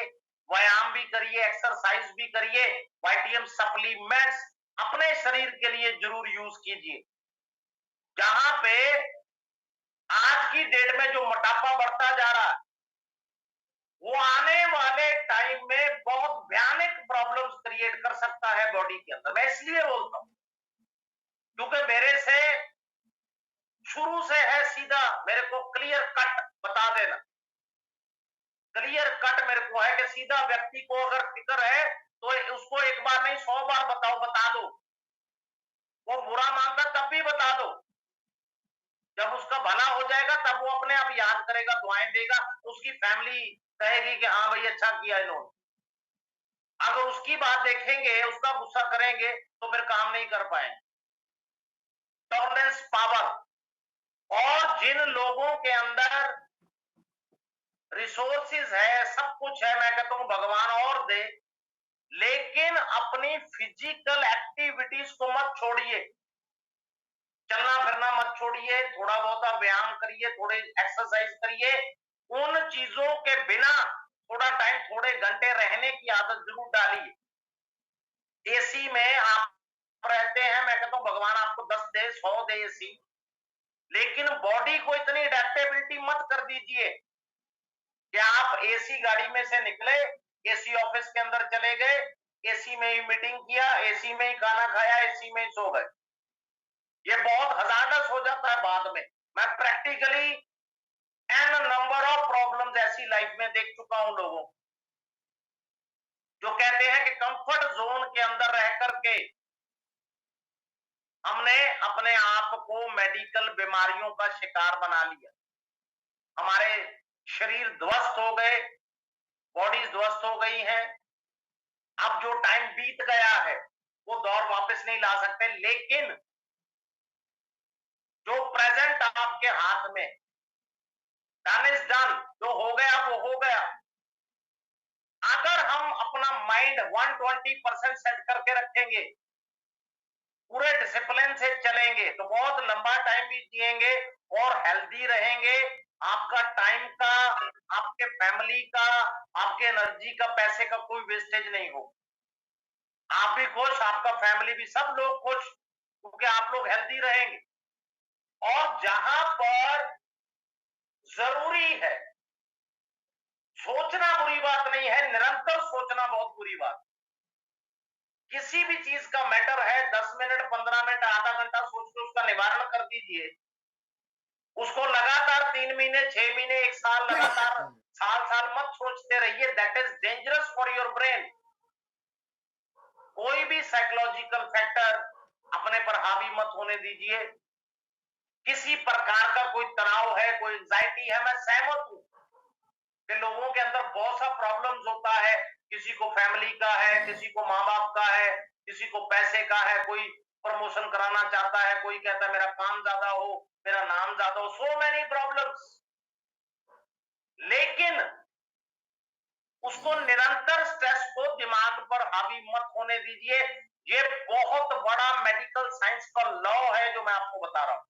व्यायाम भी करिए, एक्सरसाइज भी करिए, वाइटियम सप्लीमेंट्स अपने शरीर के लिए जरूर यूज कीजिए। जहां पे आज की डेट में जो मोटापा बढ़ता जा रहा है, वो आने वाले टाइम में बहुत भयानक प्रॉब्लम्स क्रिएट कर सकता है बॉडी के अंदर। मैं इसलिए बोलता हूं क्योंकि मेरे से शुरू से है सीधा, मेरे को क्लियर कट बता देना, क्लियर कट मेरे को है कि सीधा व्यक्ति को अगर फिक्र है तो उसको एक बार नहीं 100 बार बताओ, बता दो। वो बुरा मानता तब भी बता दो, जब उसका भला हो जाएगा तब वो अपने आप याद करेगा, दुआएं देगा, उसकी फैमिली कहेगी कि हाँ भाई अच्छा किया इन्होंने। अगर उसकी बात देखेंगे, उसका गुस्सा करेंगे, तो फिर काम नहीं कर पाएंगे। टॉलरेंस पावर, और जिन लोगों के अंदर रिसोर्सेज है, सब कुछ है, मैं कहता हूं भगवान और दे, लेकिन अपनी फिजिकल एक्टिविटीज को मत छोड़िए। चलना फिरना मत छोड़िए, थोड़ा बहुत व्यायाम करिए, थोड़े एक्सरसाइज करिए। उन चीजों के बिना थोड़ा टाइम, थोड़े घंटे रहने की आदत जरूर डालिए। एसी में आप रहते हैं, मैं कहता हूं भगवान आपको 10 दे, 100 दे एसी, लेकिन बॉडी को इतनी अडेप्टेबिलिटी मत कर दीजिए कि आप एसी गाड़ी में से निकले, एसी ऑफिस के अंदर चले गए, एसी में ही मीटिंग किया, एसी में ही खाना खाया, एसी में ही सो गए। ये बहुत हजार्डस हो जाता है बाद में। मैं practically an number of problems ऐसी लाइफ में देख चुका हूं लोगों को, जो कहते हैं कि कंफर्ट जोन के अंदर रह करके हमने अपने आप को मेडिकल बीमारियों का शिकार बना लिया, हमारे शरीर ध्वस्त हो गए, बॉडीज ध्वस्त हो गई हैं। अब जो टाइम बीत गया है वो दौर वापस नहीं ला सकते, लेकिन जो प्रेजेंट आपके हाथ में, डन इज डन, जो हो गया वो हो गया। अगर हम अपना माइंड 120% सेट करके रखेंगे, पूरे डिसिप्लिन से चलेंगे, तो बहुत लंबा टाइम भी जिएंगे और हेल्दी रहेंगे। आपका टाइम का, आपके फैमिली का, आपके एनर्जी का, पैसे का कोई वेस्टेज नहीं हो। आप भी खुश, आपका फैमिली भी, सब लोग खुश, क्योंकि आप लोग लोग हेल्दी रहेंगे। और जहां पर जरूरी है, सोचना बुरी बात नहीं है, निरंतर सोचना बहुत बुरी बात। किसी भी चीज का मैटर है, 10 मिनट, 15 मिनट, आधा घंटा सोच के उसका निवारण कर दीजिए। उसको लगातार 3 महीने, 6 महीने, 1 साल लगातार साल साल मत सोचते रहिए। That is dangerous for your brain. कोई भी साइकोलॉजिकल फैक्टर अपने पर हावी मत होने दीजिए। किसी प्रकार का कोई तनाव है, कोई एंजाइटी है, मैं सहमत हूं कि लोगों के अंदर बहुत सा प्रॉब्लम्स होता है। किसी को फैमिली का है, किसी को माँ बाप का है, किसी को पैसे का है, कोई प्रमोशन कराना चाहता है, कोई कहता है मेरा काम ज्यादा हो, मेरा नाम ज्यादा हो, सो मेनी प्रॉब्लम्स। लेकिन उसको निरंतर स्ट्रेस को दिमाग पर हावी मत होने दीजिए। ये बहुत बड़ा मेडिकल साइंस का लॉ है जो मैं आपको बता रहा हूं।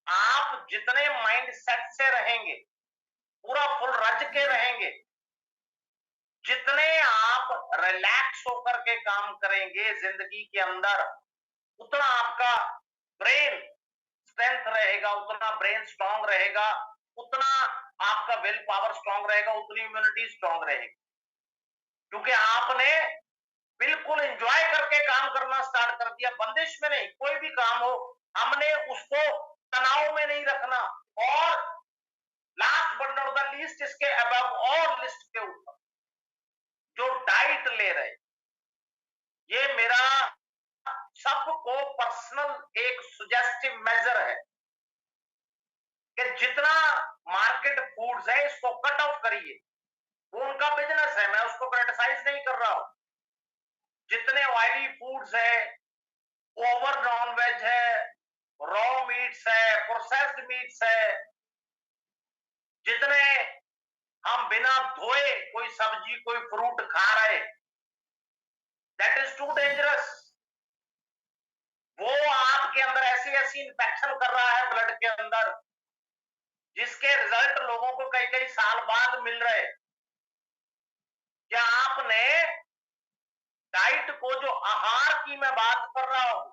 आप जितने माइंड सेट से रहेंगे, पूरा फुल रज के रहेंगे, जितने आप रिलैक्स होकर के काम करेंगे जिंदगी के अंदर, उतना आपका ब्रेन स्ट्रेंथ रहेगा, उतना ब्रेन स्ट्रांग रहेगा, उतना आपका विल पावर स्ट्रांग रहेगा, उतनी इम्यूनिटी स्ट्रांग रहेगी। क्योंकि आपने बिल्कुल एंजॉय करके काम करना स्टार्ट कर दिया, बंदिश में नहीं। कोई भी काम हो, हमने उसको तनाव में नहीं रखना। और last but not the least, इसके अबव ऑल लिस्ट के ऊपर जो डाइट ले रहे, ये मेरा सबको पर्सनल एक सुजेस्टिव मेजर है कि जितना मार्केट फूड्स है इसको कट ऑफ करिए। वो उनका बिजनेस है, मैं उसको क्रिटिसाइज नहीं कर रहा हूं। जितने ऑयली फूड्स है, ओवर नॉन वेज है, रॉ मीट्स है, प्रोसेस्ड मीट्स है, जितने हम बिना धोए कोई सब्जी, कोई फ्रूट खा रहे, दैट इज टू डेंजरस। वो आपके अंदर ऐसी ऐसी इंफेक्शन कर रहा है ब्लड के अंदर, जिसके रिजल्ट लोगों को कई कई साल बाद मिल रहे। क्या आपने डाइट को, जो आहार की मैं बात कर रहा हूं,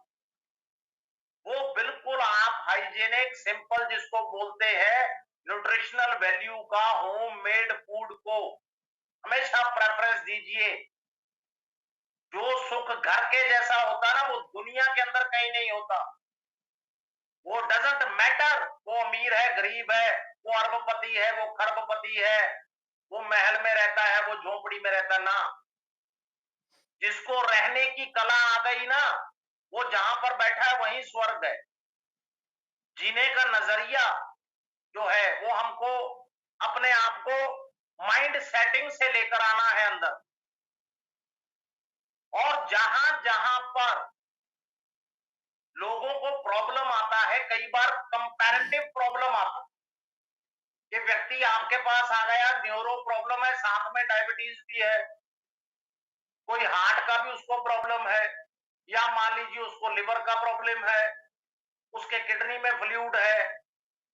वो बिल्कुल आप हाइजीनिक, सिंपल, जिसको बोलते हैं न्यूट्रिशनल वैल्यू का होम मेड फूड को हमेशा प्रेफरेंस दीजिए। जो सुख घर के जैसा होता ना, वो दुनिया के अंदर कहीं नहीं होता। वो डजंट मैटर वो अमीर है, गरीब है, वो अरबपति है, वो खरबपति है, वो महल में रहता है, वो झोपड़ी में रहता ना। जिसको रहने की कला आ गई ना, वो जहां पर बैठा है वहीं स्वर्ग है। जीने का नजरिया जो है वो हमको अपने आप को माइंड सेटिंग से लेकर आना है अंदर। और जहां जहां पर लोगों को प्रॉब्लम आता है, कई बार कंपैरेटिव प्रॉब्लम आता है कि व्यक्ति आपके पास आ गया, न्यूरो प्रॉब्लम है, साथ में डायबिटीज भी है, कोई हार्ट का भी उसको प्रॉब्लम है, या मान लीजिए उसको लिवर का प्रॉब्लम है, उसके किडनी में फ्लूइड है,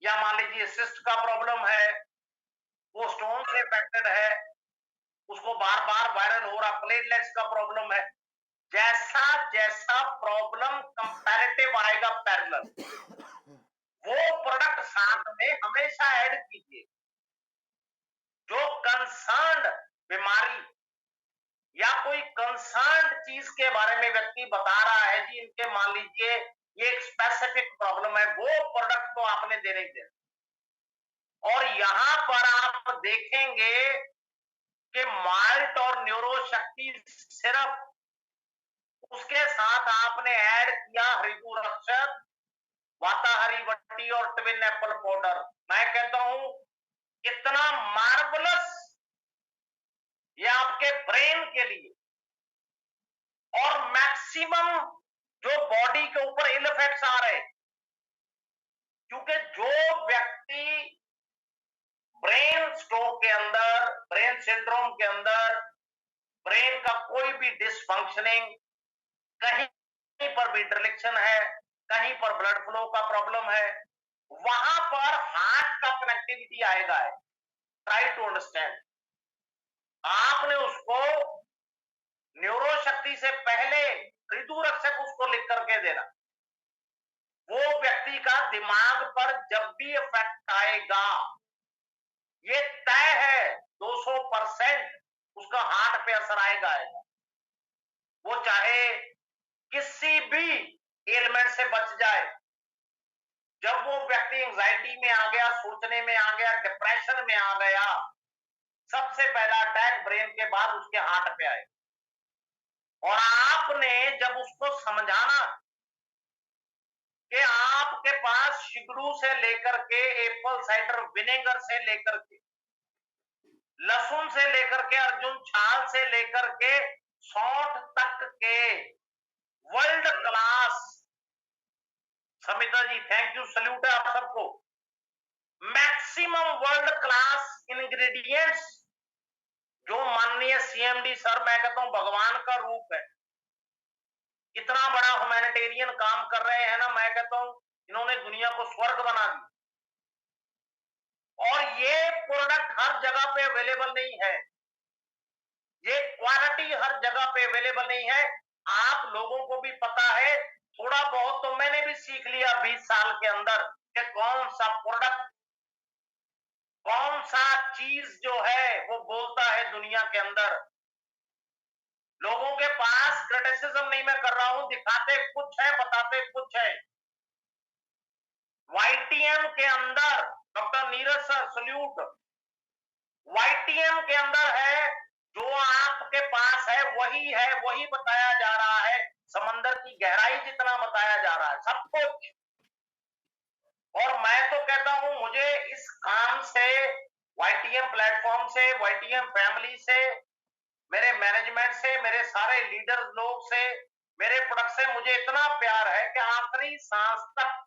या मान लीजिए सिस्ट का प्रॉब्लम है, वो स्टोन से इफेक्टेड है, उसको बार बार वायरल हो रहा, प्लेटलेट्स का प्रॉब्लम है। जैसा जैसा प्रॉब्लम कंपैरेटिव आएगा पैरेलल, वो प्रोडक्ट साथ में हमेशा ऐड कीजिए। जो कंसर्न्ड बीमारी या कोई कंसर्न्ड चीज के बारे में व्यक्ति बता रहा है, जी इनके मान लीजिए ये एक स्पेसिफिक प्रॉब्लम है, वो प्रोडक्ट तो आपने देने ही देना। और यहां पर आप देखेंगे कि माल्ट और न्यूरो शक्ति सिर्फ, उसके साथ आपने ऐड किया हरितु रक्षक, वाताहरी वट्टी और ट्विन एप्पल पाउडर। मैं कहता हूं इतना मार्वलस ये आपके ब्रेन के लिए। और मैक्सिमम जो बॉडी के ऊपर इल इफेक्ट्स आ रहे, क्योंकि जो व्यक्ति ब्रेन स्ट्रोक के अंदर, ब्रेन सिंड्रोम के अंदर, ब्रेन का कोई भी डिसफंक्शनिंग, कहीं पर भी डिरेक्शन है, कहीं पर ब्लड फ्लो का प्रॉब्लम है, वहां पर हार्ट का कनेक्टिविटी आएगा है। Try to understand. आपने उसको न्यूरो शक्ति से पहले ऋतु रक्षक उसको लिख करके देना। का दिमाग पर जब भी इफेक्ट आएगा, ये तय है 200% उसका हार्ट पे असर आएगा। वो चाहे किसी भी एलिमेंट से बच जाए, जब वो व्यक्ति एंजाइटी में आ गया, सोचने में आ गया, डिप्रेशन में आ गया, सबसे पहला अटैक ब्रेन के बाद उसके हार्ट पे आए। और आपने जब उसको समझाना कि आपके पास शिगरू से लेकर के एप्पल साइडर विनेगर से लेकर के लहसुन से लेकर के अर्जुन छाल से लेकर के सौंठ तक के world class, Samita ji thank you, salute है आप सबको, मैक्सिमम वर्ल्ड क्लास इंग्रेडिएंट्स जो माननीय सीएमडी सर, मैं कहता हूं भगवान का रूप है, इतना बड़ा ह्यूमैनिटेरियन काम कर रहे हैं ना, मैं कहता हूं इन्होंने दुनिया को स्वर्ग बना दी। और ये प्रोडक्ट हर जगह पे अवेलेबल नहीं है, ये क्वालिटी हर जगह पे अवेलेबल नहीं है। आप लोगों को भी पता है, थोड़ा बहुत तो मैंने भी सीख लिया 20 साल के अंदर कि कौन सा प्रोडक्ट, कौन सा चीज जो है वो बोलता है दुनिया के अंदर। लोगों के पास क्रिटिसिज्म नहीं मैं कर रहा हूं, दिखाते कुछ है, बताते कुछ है। वाईटीएम के अंदर doctor Neeraj sir salute, YTM के अंदर है, जो आपके पास है वही बताया जा रहा है, समंदर की गहराई जितना बताया जा रहा है सब कुछ। और मैं तो कहता हूं मुझे इस काम से, वाईटीएम प्लेटफॉर्म से, वाईटीएम फैमिली से, मेरे मैनेजमेंट से, मेरे सारे लीडर लोग से, मेरे प्रोडक्ट से मुझे इतना प्यार है कि आखिरी सांस तक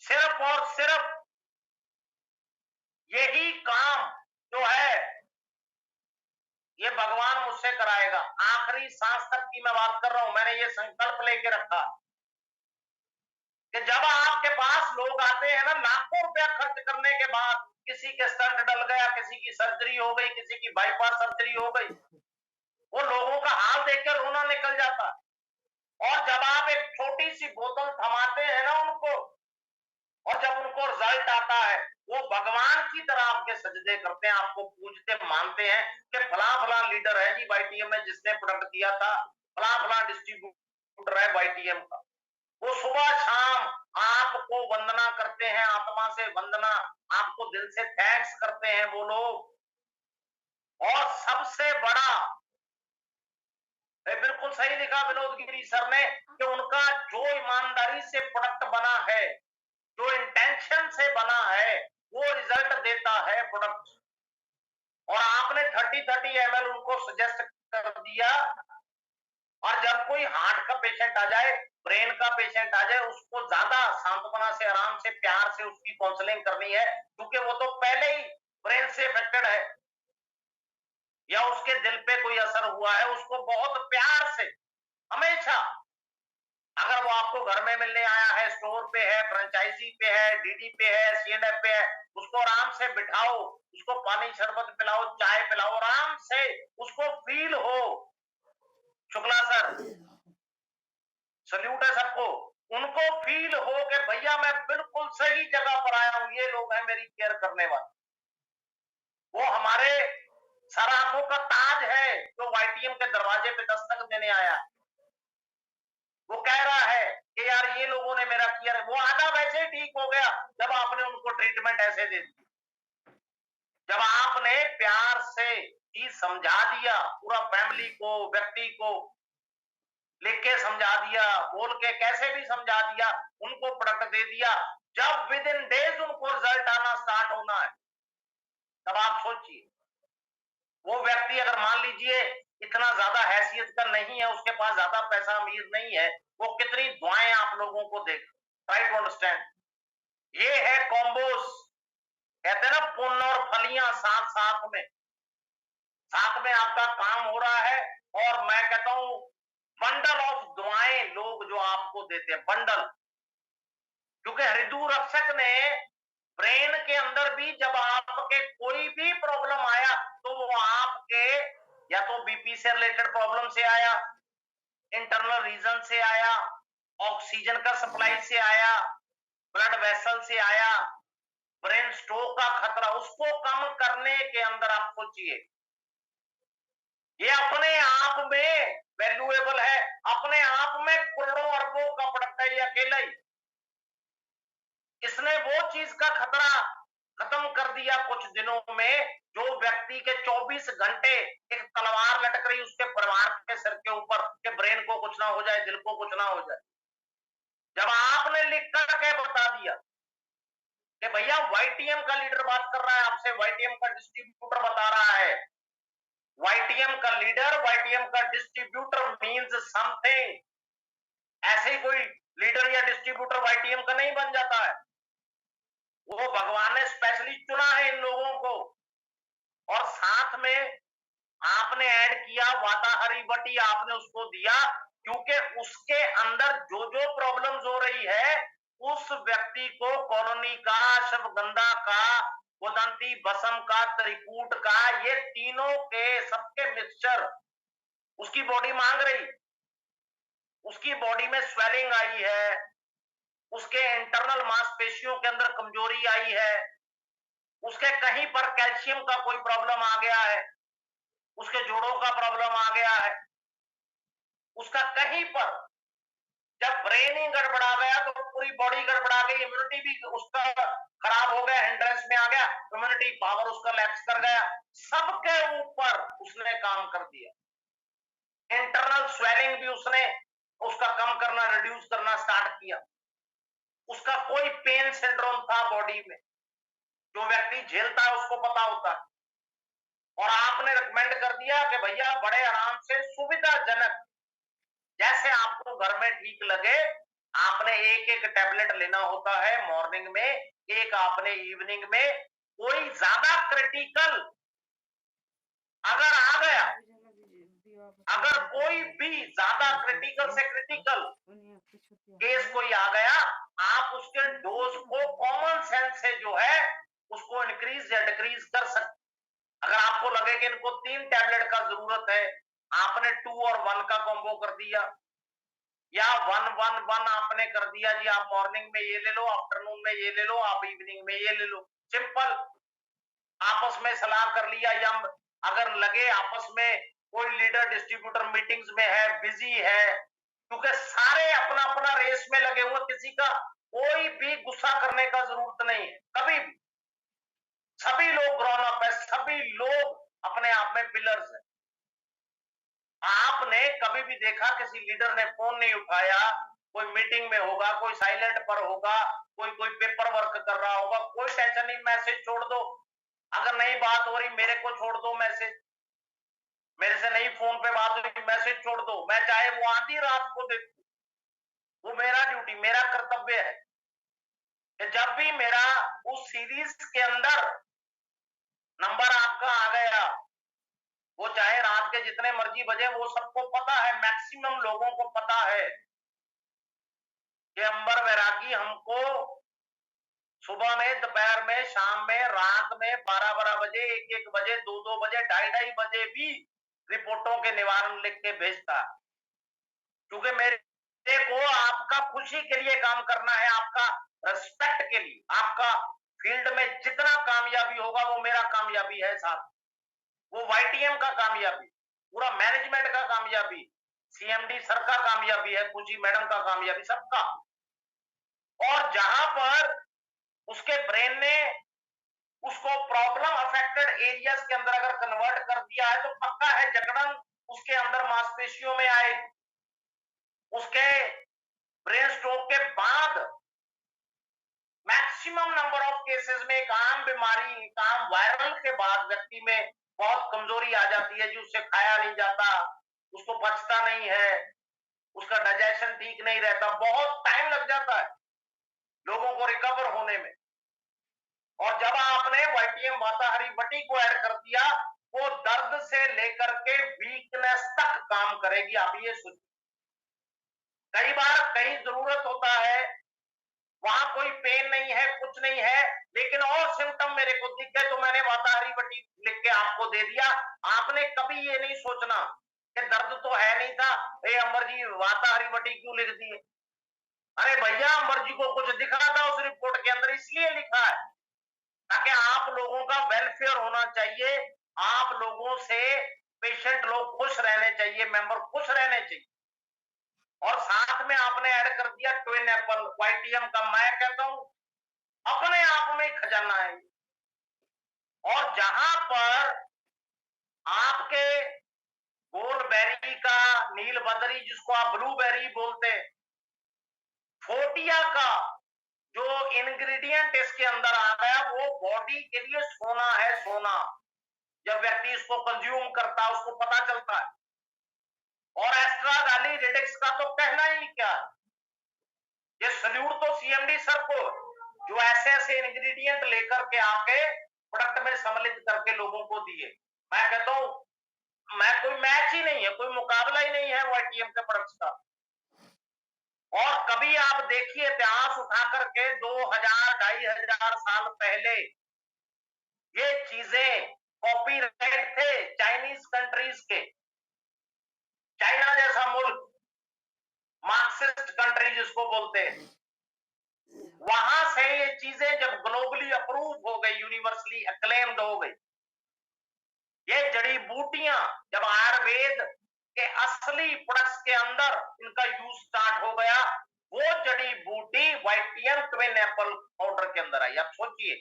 सिर्फ और सिर्फ यही काम जो है ये भगवान मुझसे कराएगा। आखिरी सांस तक की मैं बात कर रहा हूं, मैंने ये संकल्प लेके रखा कि जब आपके पास लोग आते हैं ना, लाखों रुपया खर्च करने के बाद, किसी के स्टंट डल गया, किसी की सर्जरी हो गई, किसी की बाईपास सर्जरी हो गई, वो लोगों का हाल देखकर रोना निकल जाता। और जब आप एक छोटी सी बोतल थमाते हैं ना उनको, और जब उनको रिजल्ट आता है, वो भगवान की तरह आपके सजदे करते हैं, आपको पूजते मानते हैं कि फला फला लीडर है जी वाईटीएम में जिसने प्रोडक्ट दिया था, फला फला डिस्ट्रीब्यूटर है वाईटीएम का। वो सुबह शाम आपको वंदना करते हैं, आत्मा से वंदना, आपको दिल से थैंक्स करते हैं वो लोग। और सबसे बड़ा, बिल्कुल सही लिखा विनोद गिरी सर ने कि उनका जो ईमानदारी से प्रोडक्ट बना है, जो इंटेंशन से बना है, वो रिजल्ट देता है प्रोडक्ट। और आपने 30-30 ml उनको सजेस्ट कर दिया। और जब कोई हार्ट का पेशेंट आ जाए, ब्रेन का पेशेंट आ जाए, उसको ज्यादा सांत्वना से, आराम से, प्यार से उसकी काउंसलिंग करनी है, क्योंकि वो तो पहले ही ब्रेन से अफेक्टेड है या उसके दिल पे कोई असर हुआ है। उसको बहुत प्यार से, हमेशा, अगर वो आपको घर में मिलने आया है, स्टोर पे है, फ्रेंचाइजी पे है, डीडी पे है, सीएनएफ पे है, उसको आराम से बिठाओ, उसको पानी शरबत पिलाओ, चाय पिलाओ, आराम से उसको फील हो। शुक्ला सर सल्यूट है सबको, उनको फील हो कि भैया मैं बिल्कुल सही जगह पर आया हूं, ये लोग हैं मेरी केयर करने वाले। वो हमारे सर आंखों का ताज है जो वाईटीएम के दरवाजे पे दस्तक देने आया। वो कह रहा है कि यार ये लोगों ने मेरा किया, वो आधा वैसे ही ठीक हो गया जब आपने उनको ट्रीटमेंट ऐसे दे दी, जब आपने प्यार से ही समझा दिया, पूरा फैमिली को, व्यक्ति को लिख के समझा दिया, बोल के कैसे भी समझा दिया, उनको प्रोडक्ट दे दिया। जब विद इन डेज उनको रिजल्ट आना स्टार्ट होना है, तब आप सोचिए, वो व्यक्ति अगर मान लीजिए इतना ज्यादा हैसियत का नहीं है, उसके पास ज्यादा पैसा अमीर नहीं है, वो कितनी दुआएं आप लोगों को देख, ट्राई टू अंडरस्टैंड। ये है कॉम्बोस, कहते हैं ना पुण्य और फलियां साथ साथ में, साथ में आपका काम हो रहा है। और मैं कहता हूं बंडल ऑफ दुआएं लोग जो आपको देते हैं, बंडल, क्योंकि हृदय रक्षक ने ब्रेन के अंदर भी जब आपके कोई भी प्रॉब्लम आया तो वो आपके या तो बीपी से रिलेटेड प्रॉब्लम से आया, इंटरनल रीजन से आया, ऑक्सीजन का सप्लाई से आया, ब्लड वेसल से आया, ब्रेन स्ट्रोक का खतरा, उसको कम करने के अंदर आप सोचिए, ये अपने आप में वैल्यूएबल है, अपने आप में करोड़ों अरबों का प्रोडक्ट है ये अकेला ही। इसने वो चीज का खतरा खत्म कर दिया कुछ दिनों में, जो व्यक्ति के 24 घंटे एक तलवार लटक रही उसके परिवार के सिर के ऊपर कि ब्रेन को कुछ ना हो जाए, दिल को कुछ ना हो जाए। जब आपने लिख करके बता दिया कि भैया वाईटीएम का लीडर बात कर रहा है आपसे, वाईटीएम का डिस्ट्रीब्यूटर बता रहा है, वाईटीएम का लीडर, वाईटीएम का डिस्ट्रीब्यूटर मींस समथिंग। ऐसे ही कोई लीडर या डिस्ट्रीब्यूटर वाईटीएम का नहीं बन जाता है, वो भगवान ने स्पेशली चुना है इन लोगों को। और साथ में आपने ऐड किया वाताहरी बटी, आपने उसको दिया, क्योंकि उसके अंदर जो जो प्रॉब्लम्स हो रही है उस व्यक्ति को कॉलोनी का, अश्वगंधा का, गोदंती बसम का, त्रिकूट का, ये तीनों के सबके मिक्सचर उसकी बॉडी मांग रही। उसकी बॉडी में स्वेलिंग आई है, उसके इंटरनल मांसपेशियों के अंदर कमजोरी आई है, उसके कहीं पर कैल्शियम का कोई प्रॉब्लम आ गया है, उसके जोड़ों का प्रॉब्लम आ गया है, उसका कहीं पर जब ब्रेन ही गड़बड़ा गया तो पूरी बॉडी गड़बड़ा गई, इम्यूनिटी भी उसका खराब हो गया, हिंड्रेंस में आ गया, इम्यूनिटी पावर उसका लैप्स कर गया, सबके ऊपर उसने काम कर दिया। इंटरनल स्वेलिंग भी उसने उसका कम करना, रिड्यूस करना स्टार्ट किया। उसका कोई पेन सिंड्रोम था बॉडी में, जो व्यक्ति झेलता है उसको पता होता है। और आपने रिकमेंड कर दिया कि भैया बड़े आराम से सुविधाजनक, जैसे आपको घर में ठीक लगे, आपने एक एक टैबलेट लेना होता है मॉर्निंग में, एक आपने इवनिंग में। कोई ज्यादा क्रिटिकल अगर आ गया, अगर कोई भी ज्यादा क्रिटिकल से क्रिटिकल केस कोई आ गया, आप उसके डोज को कॉमन सेंस से जो है उसको इंक्रीज या डिक्रीज कर सकते। अगर आपको लगे कि इनको 3 टैबलेट का जरूरत है, आपने 2 और 1 का कॉम्बो कर दिया, या 1 1 1 आपने कर दिया जी, आप मॉर्निंग में ये ले लो, आफ्टरनून में ये ले लो, आप इवनिंग में ये ले लो। सिंपल, आपस में सलाह कर लिया। या अगर लगे आपस में कोई लीडर डिस्ट्रीब्यूटर मीटिंग्स में है, बिजी है, क्योंकि सारे अपना अपना रेस में लगे हुए, किसी का कोई भी गुस्सा करने का जरूरत नहीं है कभी भी। सभी लोग ग्रोन अप है, सभी लोग अपने आप में पिलर्स है। आपने कभी भी देखा किसी लीडर ने फोन नहीं उठाया, कोई मीटिंग में होगा, कोई साइलेंट पर होगा, कोई कोई पेपर वर्क कर रहा होगा, कोई टेंशन नहीं, मैसेज छोड़ दो। अगर नहीं बात हो रही मेरे को छोड़ दो मैसेज, मेरे से नहीं फोन पे बात हो रही मैसेज छोड़ दो, मैं चाहे वो आधी रात को देखूं, वो मेरा ड्यूटी, मेरा कर्तव्य है कि जब भी मेरा उस सीरीज के अंदर नंबर आपका आ गया, वो चाहे रात के जितने मर्जी बजे, वो सबको पता है, मैक्सिमम लोगों को पता है कि अंबर वैरागी हमको सुबह में, दोपहर में, शाम में, रात में 12-12 बजे, 1-1 बजे, 2-2 बजे, 2:30 बजे भी रिपोर्टों के निवारण लिख के भेजता है। क्योंकि मेरे को आपका खुशी के लिए काम करना है, आपका रिस्पेक्ट के लिए। आपका फील्ड में जितना कामयाबी होगा वो मेरा कामयाबी है साथ, वो वाईटीएम का कामयाबी, पूरा मैनेजमेंट का कामयाबी, सीएमडी सर का कामयाबी है, खुशी मैडम का कामयाबी, सबका। और जहां पर उसके ब्रेन ने उसको प्रॉब्लम अफेक्टेड एरियाज के अंदर अगर कन्वर्ट कर दिया है, तो पक्का है जकड़न उसके अंदर मांसपेशियों में आएगी। उसके ब्रेन स्ट्रोक के बाद मैक्सिमम नंबर ऑफ केसेस में एक आम बीमारी, एक आम वायरल के बाद व्यक्ति में बहुत कमजोरी आ जाती है जी, उससे खाया नहीं जाता, उसको पचता नहीं है, उसका डाइजेशन ठीक नहीं रहता, बहुत टाइम लग जाता है लोगों को रिकवर होने में। और जब आपने वाईटीएम वाताहरी बटी को ऐड कर दिया, वो दर्द से लेकर के वीकनेस तक काम करेगी। आप ये सोचिए, कई बार कहीं जरूरत होता है, वहां कोई पेन नहीं है, कुछ नहीं है, लेकिन और सिम्टम मेरे को दिख गए तो मैंने वाताहरी बटी लिख के आपको दे दिया। आपने कभी ये नहीं सोचना कि दर्द तो है नहीं था, ए अंबर जी वाताहरी बटी क्यों लिख दी। अरे भैया, अमर जी को कुछ दिखा था उस रिपोर्ट के अंदर, इसलिए लिखा है ताकि आप लोगों का वेलफेयर होना चाहिए, आप लोगों से पेशेंट लोग खुश रहने चाहिए, मेंबर खुश रहने चाहिए। और साथ में आपने ऐड कर दिया ट्विन एप्पल वाईटीएम का। मैं कहता हूं अपने आप में खजाना है। और जहां पर आपके गोलबेरी का, नीलबदरी जिसको आप ब्लूबेरी बोलते हैं, फोटिया का जो इंग्रेडिएंट इसके अंदर आ गया वो बॉडी के लिए सोना है, सोना। जब व्यक्ति इसको कंज्यूम करता है उसको पता चलता है। और एस्ट्रागालीरेडिक्स का तो कहना ही क्या है। ये सल्यूट तो सीएमडी सर को, जो ऐसे ऐसे इंग्रेडिएंट लेकर के आके प्रोडक्ट में सम्मिलित करके लोगों को दिए। मैं कहता हूं मैं कोई मैच ही नहीं है, कोई मुकाबला ही नहीं है वाईटीएम के प्रोडक्ट्स का। और कभी आप देखिए इतिहास उठा करके 2000 2500 साल पहले ये चीजें कॉपीराइट थे चाइनीज कंट्रीज के। चाइना जैसा मुल्क, मार्क्सिस्ट कंट्री जिसको बोलते हैं, वहां से ये चीजें जब ग्लोबली अप्रूव हो गई, यूनिवर्सली एक्लेम्ड हो गई, ये जड़ी बूटियां जब आयुर्वेद के असली प्रोडक्ट्स के अंदर इनका यूज स्टार्ट हो गया, वो जड़ी बूटी वाईटीएम ट्विन एप्पल पाउडर के अंदर आई। आप सोचिए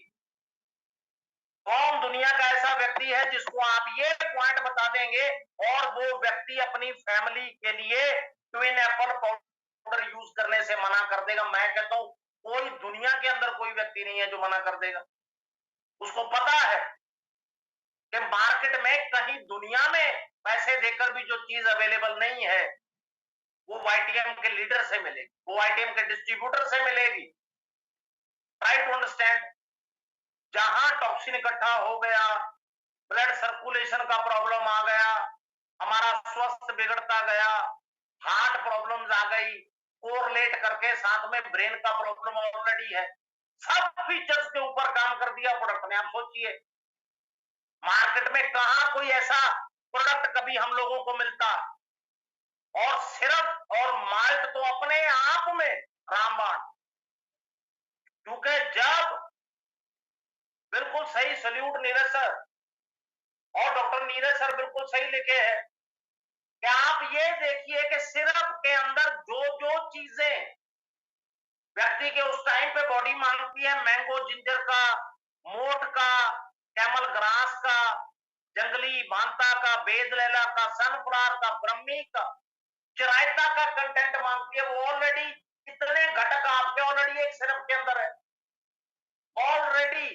कौन दुनिया का ऐसा व्यक्ति है जिसको आप ये पॉइंट बता देंगे और वो व्यक्ति अपनी फैमिली के लिए ट्विन एप्पल पाउडर यूज करने से मना कर देगा। मैं कहता हूं कोई दुनिया के अंदर कोई व्यक्ति नहीं है जो मना कर देगा। उसको पता है कि मार्केट में कहीं दुनिया में पैसे देकर भी जो चीज अवेलेबल नहीं है वो वाईटीएम के लीडर से मिलेगी, वो वाईटीएम के डिस्ट्रीब्यूटर से मिलेगी। Try to understand. जहां टॉक्सिन इकट्ठा हो गया, ब्लड सर्कुलेशन का प्रॉब्लम आ गया, हमारा स्वास्थ्य बिगड़ता गया, हार्ट प्रॉब्लम्स आ गई, कोरिलेट करके साथ में ब्रेन का प्रॉब्लम ऑलरेडी है। सब फीचर्स के ऊपर काम कर दिया प्रोडक्ट ने। आप सोचिए मार्केट में कहां कोई ऐसा प्रोडक्ट कभी हम लोगों को मिलता। और सिरप और माल्ट तो अपने आप में रामबाण। क्योंकि जब बिल्कुल सही सल्यूट नीरज सर और डॉक्टर नीरज सर बिल्कुल सही लिखे हैं कि आप ये देखिए कि सिरप के अंदर जो जो चीजें व्यक्ति के उस टाइम पे बॉडी मांगती है, मैंगो जिंजर का, मोट का, कैमल ग्रास का, जंगली भांता का, बेद लैला का, सनफ्लावर का, ब्रह्मी का, चिरायता का कंटेंट मांगती है। वो ऑलरेडी इतने घटक आपके ऑलरेडी एक सिरप के अंदर है। ऑलरेडी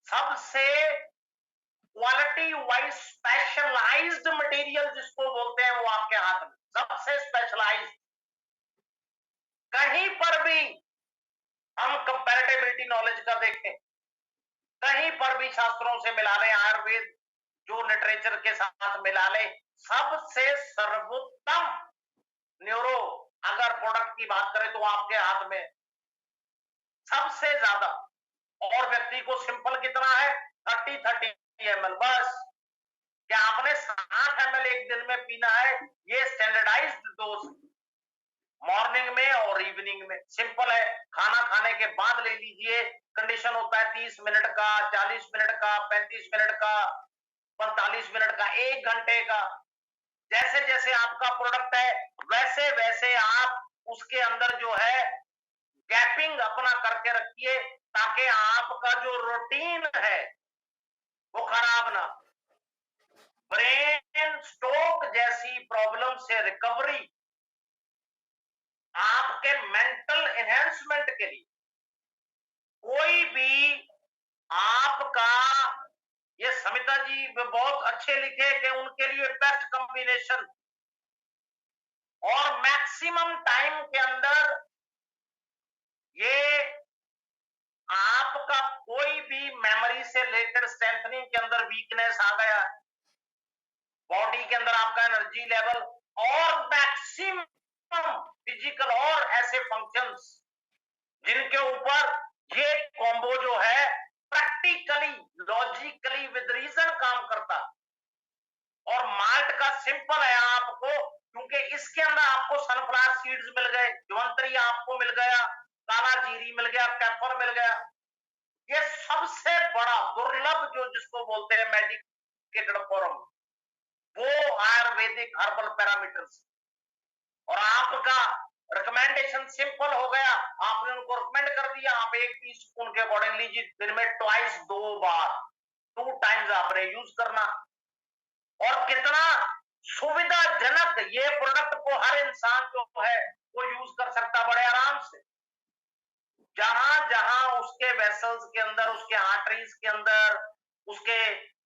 सबसे क्वालिटी वाइज स्पेशलाइज्ड मटेरियल जिसको बोलते हैं वो आपके हाथ में, सबसे स्पेशलाइज्ड। कहीं पर भी हम कंपैरेटिबिलिटी नॉलेज का देखें, कहीं पर भी शास्त्रों से मिला लें, आयुर्वेद जो लिटरेचर के साथ मिला ले, सबसे सर्वोत्तम न्यूरो अगर प्रोडक्ट की बात करें तो आपके हाथ में सबसे ज्यादा। और व्यक्ति को सिंपल कितना है, 30 ml बस। क्या आपने 60 ml एक दिन में पीना है, ये स्टैंडर्डाइज्ड डोज मॉर्निंग में और इवनिंग में। सिंपल है, खाना खाने के बाद ले लीजिए। कंडीशन होता है 30 मिनट का, 40 मिनट का, 35 मिनट का, 45 मिनट का, 1 घंटे का। जैसे जैसे आपका प्रोडक्ट है वैसे वैसे आप उसके अंदर जो है गैपिंग अपना करके रखिए ताकि आपका जो रूटीन है वो खराब ना। ब्रेन स्ट्रोक जैसी प्रॉब्लम से रिकवरी, आपके मेंटल एनहेंसमेंट के लिए कोई भी आपका, ये समिता जी बहुत अच्छे लिखे कि उनके लिए बेस्ट कॉम्बिनेशन और मैक्सिमम टाइम के अंदर ये आपका कोई भी मेमोरी से रिलेटेड स्ट्रेंथनिंग के अंदर वीकनेस आ गया है, बॉडी के अंदर आपका एनर्जी लेवल और मैक्सिमम फिजिकल और ऐसे फंक्शंस जिनके ऊपर ये कॉम्बो जो है प्रैक्टिकली लॉजिकली विद रीजन काम करता। और माल्ट का सिंपल है, आपको क्योंकि इसके अंदर आपको सनफ्लावर सीड्स मिल गए, जवंतरी आपको मिल गया, काला जीरी मिल गया, कैफर मिल गया। ये सबसे बड़ा दुर्लभ जो जिसको बोलते हैं मेडिकेटेड फॉर्म, वो आयुर्वेदिक हर्बल पैरामीटर्स। और आपका रिकमेंडेशन सिंपल हो गया, आपने उनको रिकमेंड कर दिया, आप 1 टीस्पून के अकॉर्डिंग लीजिए, दिन में ट्वाइस 2 बार, 2 टाइम्स आपने यूज करना। और कितना सुविधाजनक ये प्रोडक्ट को हर इंसान जो है वो यूज कर सकता बड़े आराम से। जहां जहां उसके वेसल्स के अंदर, उसके आर्टरीज के अंदर, उसके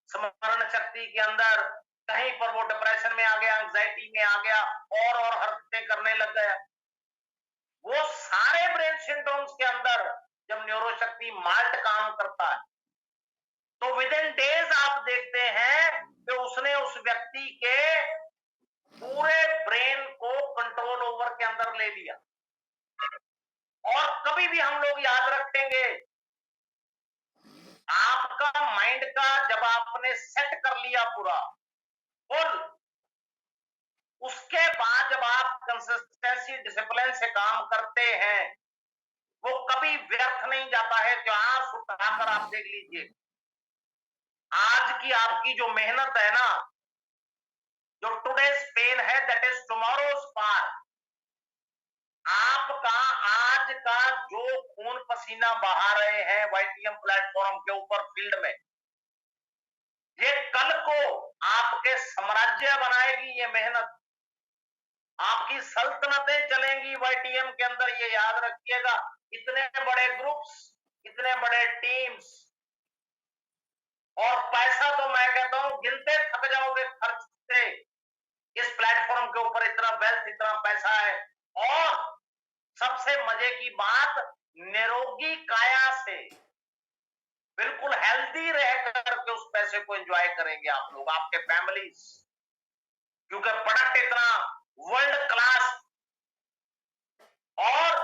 स्मरण शक्ति के अंदर कहीं पर वो डिप्रेशन में आ गया, एंजाइटी में आ गया और हरकतें करने लग गया, वो सारे ब्रेन सिंड्रोम्स के अंदर जब न्यूरोशक्ति माल्ट काम करता है तो विद इन डेज आप देखते हैं कि उसने उस व्यक्ति के पूरे ब्रेन को कंट्रोल ओवर के अंदर ले लिया। और कभी भी हम लोग याद रखेंगे, आपका माइंड का जब आपने सेट कर लिया पूरा फुल, उसके बाद जब आप कंसिस्टेंसी डिसिप्लिन से काम करते हैं, वो कभी व्यर्थ नहीं जाता है। जो आज उठाकर आप देख लीजिए, आज की आपकी जो मेहनत है ना, जो टुडेज पेन है दैट इज टुमारोज पार। आपका आज का जो खून पसीना बहा रहे हैं वाईटीएम प्लेटफॉर्म के ऊपर फील्ड में, ये कल को आपके साम्राज्य बनाएगी। ये मेहनत आपकी सल्तनतें चलेंगी वाईटीएम के अंदर, ये याद रखिएगा। इतने बड़े ग्रुप्स, इतने बड़े टीम्स, और पैसा तो मैं कहता हूं गिनते थक जाओगे खर्च से। इस प्लेटफॉर्म के ऊपर इतना वेल्थ, इतना पैसा है। और सबसे मजे की बात, निरोगी काया से बिल्कुल हेल्दी रह करके उस पैसे को एंजॉय करेंगे आप लोग, आपके फैमिलीज, क्योंकि प्रोडक्ट इतना वर्ल्ड क्लास। और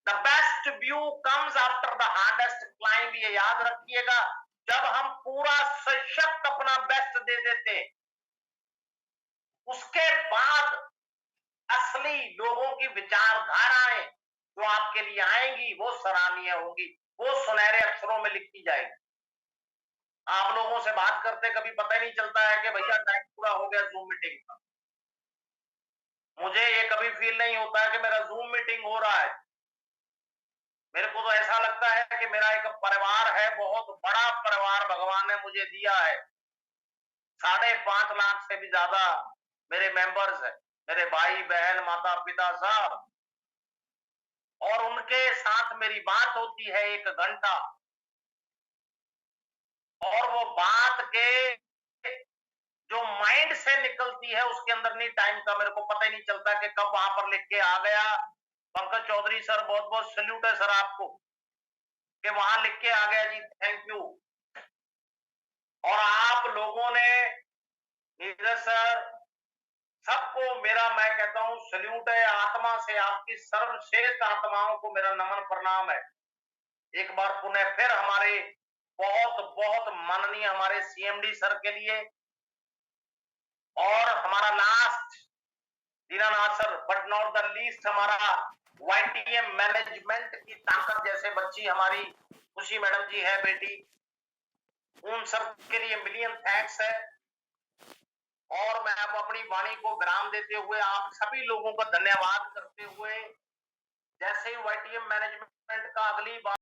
the best view comes after the hardest climb, ये याद रखिएगा। जब हम पूरा सशक्त अपना बेस्ट दे देते, उसके बाद असली लोगों की विचारधाराएं जो आपके लिए आएंगी वो सराहनीय होगी, वो सुनहरे अक्षरों में लिखी जाएगी। आप लोगों से बात करते कभी पता ही नहीं चलता है कि भैया टाइम पूरा हो गया जूम मीटिंग का। मुझे ये कभी फील नहीं होता है कि मेरा जूम मीटिंग हो रहा है। मेरे को तो ऐसा लगता है कि मेरा एक परिवार है, बहुत बड़ा परिवार भगवान ने मुझे दिया है। 5.5 लाख से भी ज्यादा मेरे मेंबर्स हैं, मेरे भाई बहन माता पिता सब। और उनके साथ मेरी बात होती है 1 घंटा, और वो बात के जो माइंड से निकलती है उसके अंदर नहीं टाइम का मेरे को पता ही नहीं चलता कि कब वहां पर लिख के आ गया। पंकज चौधरी सर, बहुत बहुत सैल्यूट है सर आपको कि वहां लिख के आ गया जी, थैंक यू। और आप लोगों ने, नीरज सर, सबको मेरा मैं कहता हूं सैल्यूट है आत्मा से। आपकी सर्वश्रेष्ठ आत्माओं को मेरा नमन प्रणाम है। एक बार पुनः फिर हमारे बहुत बहुत माननीय हमारे सीएमडी सर के लिए, और हमारा last Dinanath sir, but not the least हमारा वाईटीएम मैनेजमेंट की ताकत जैसे बच्ची हमारी खुशी मैडम जी है बेटी, उन सब के लिए मिलियन थैंक्स है। और मैं अब अपनी वाणी को विराम देते हुए आप सभी लोगों का धन्यवाद करते हुए, जैसे ही वाईटीएम मैनेजमेंट का अगली बार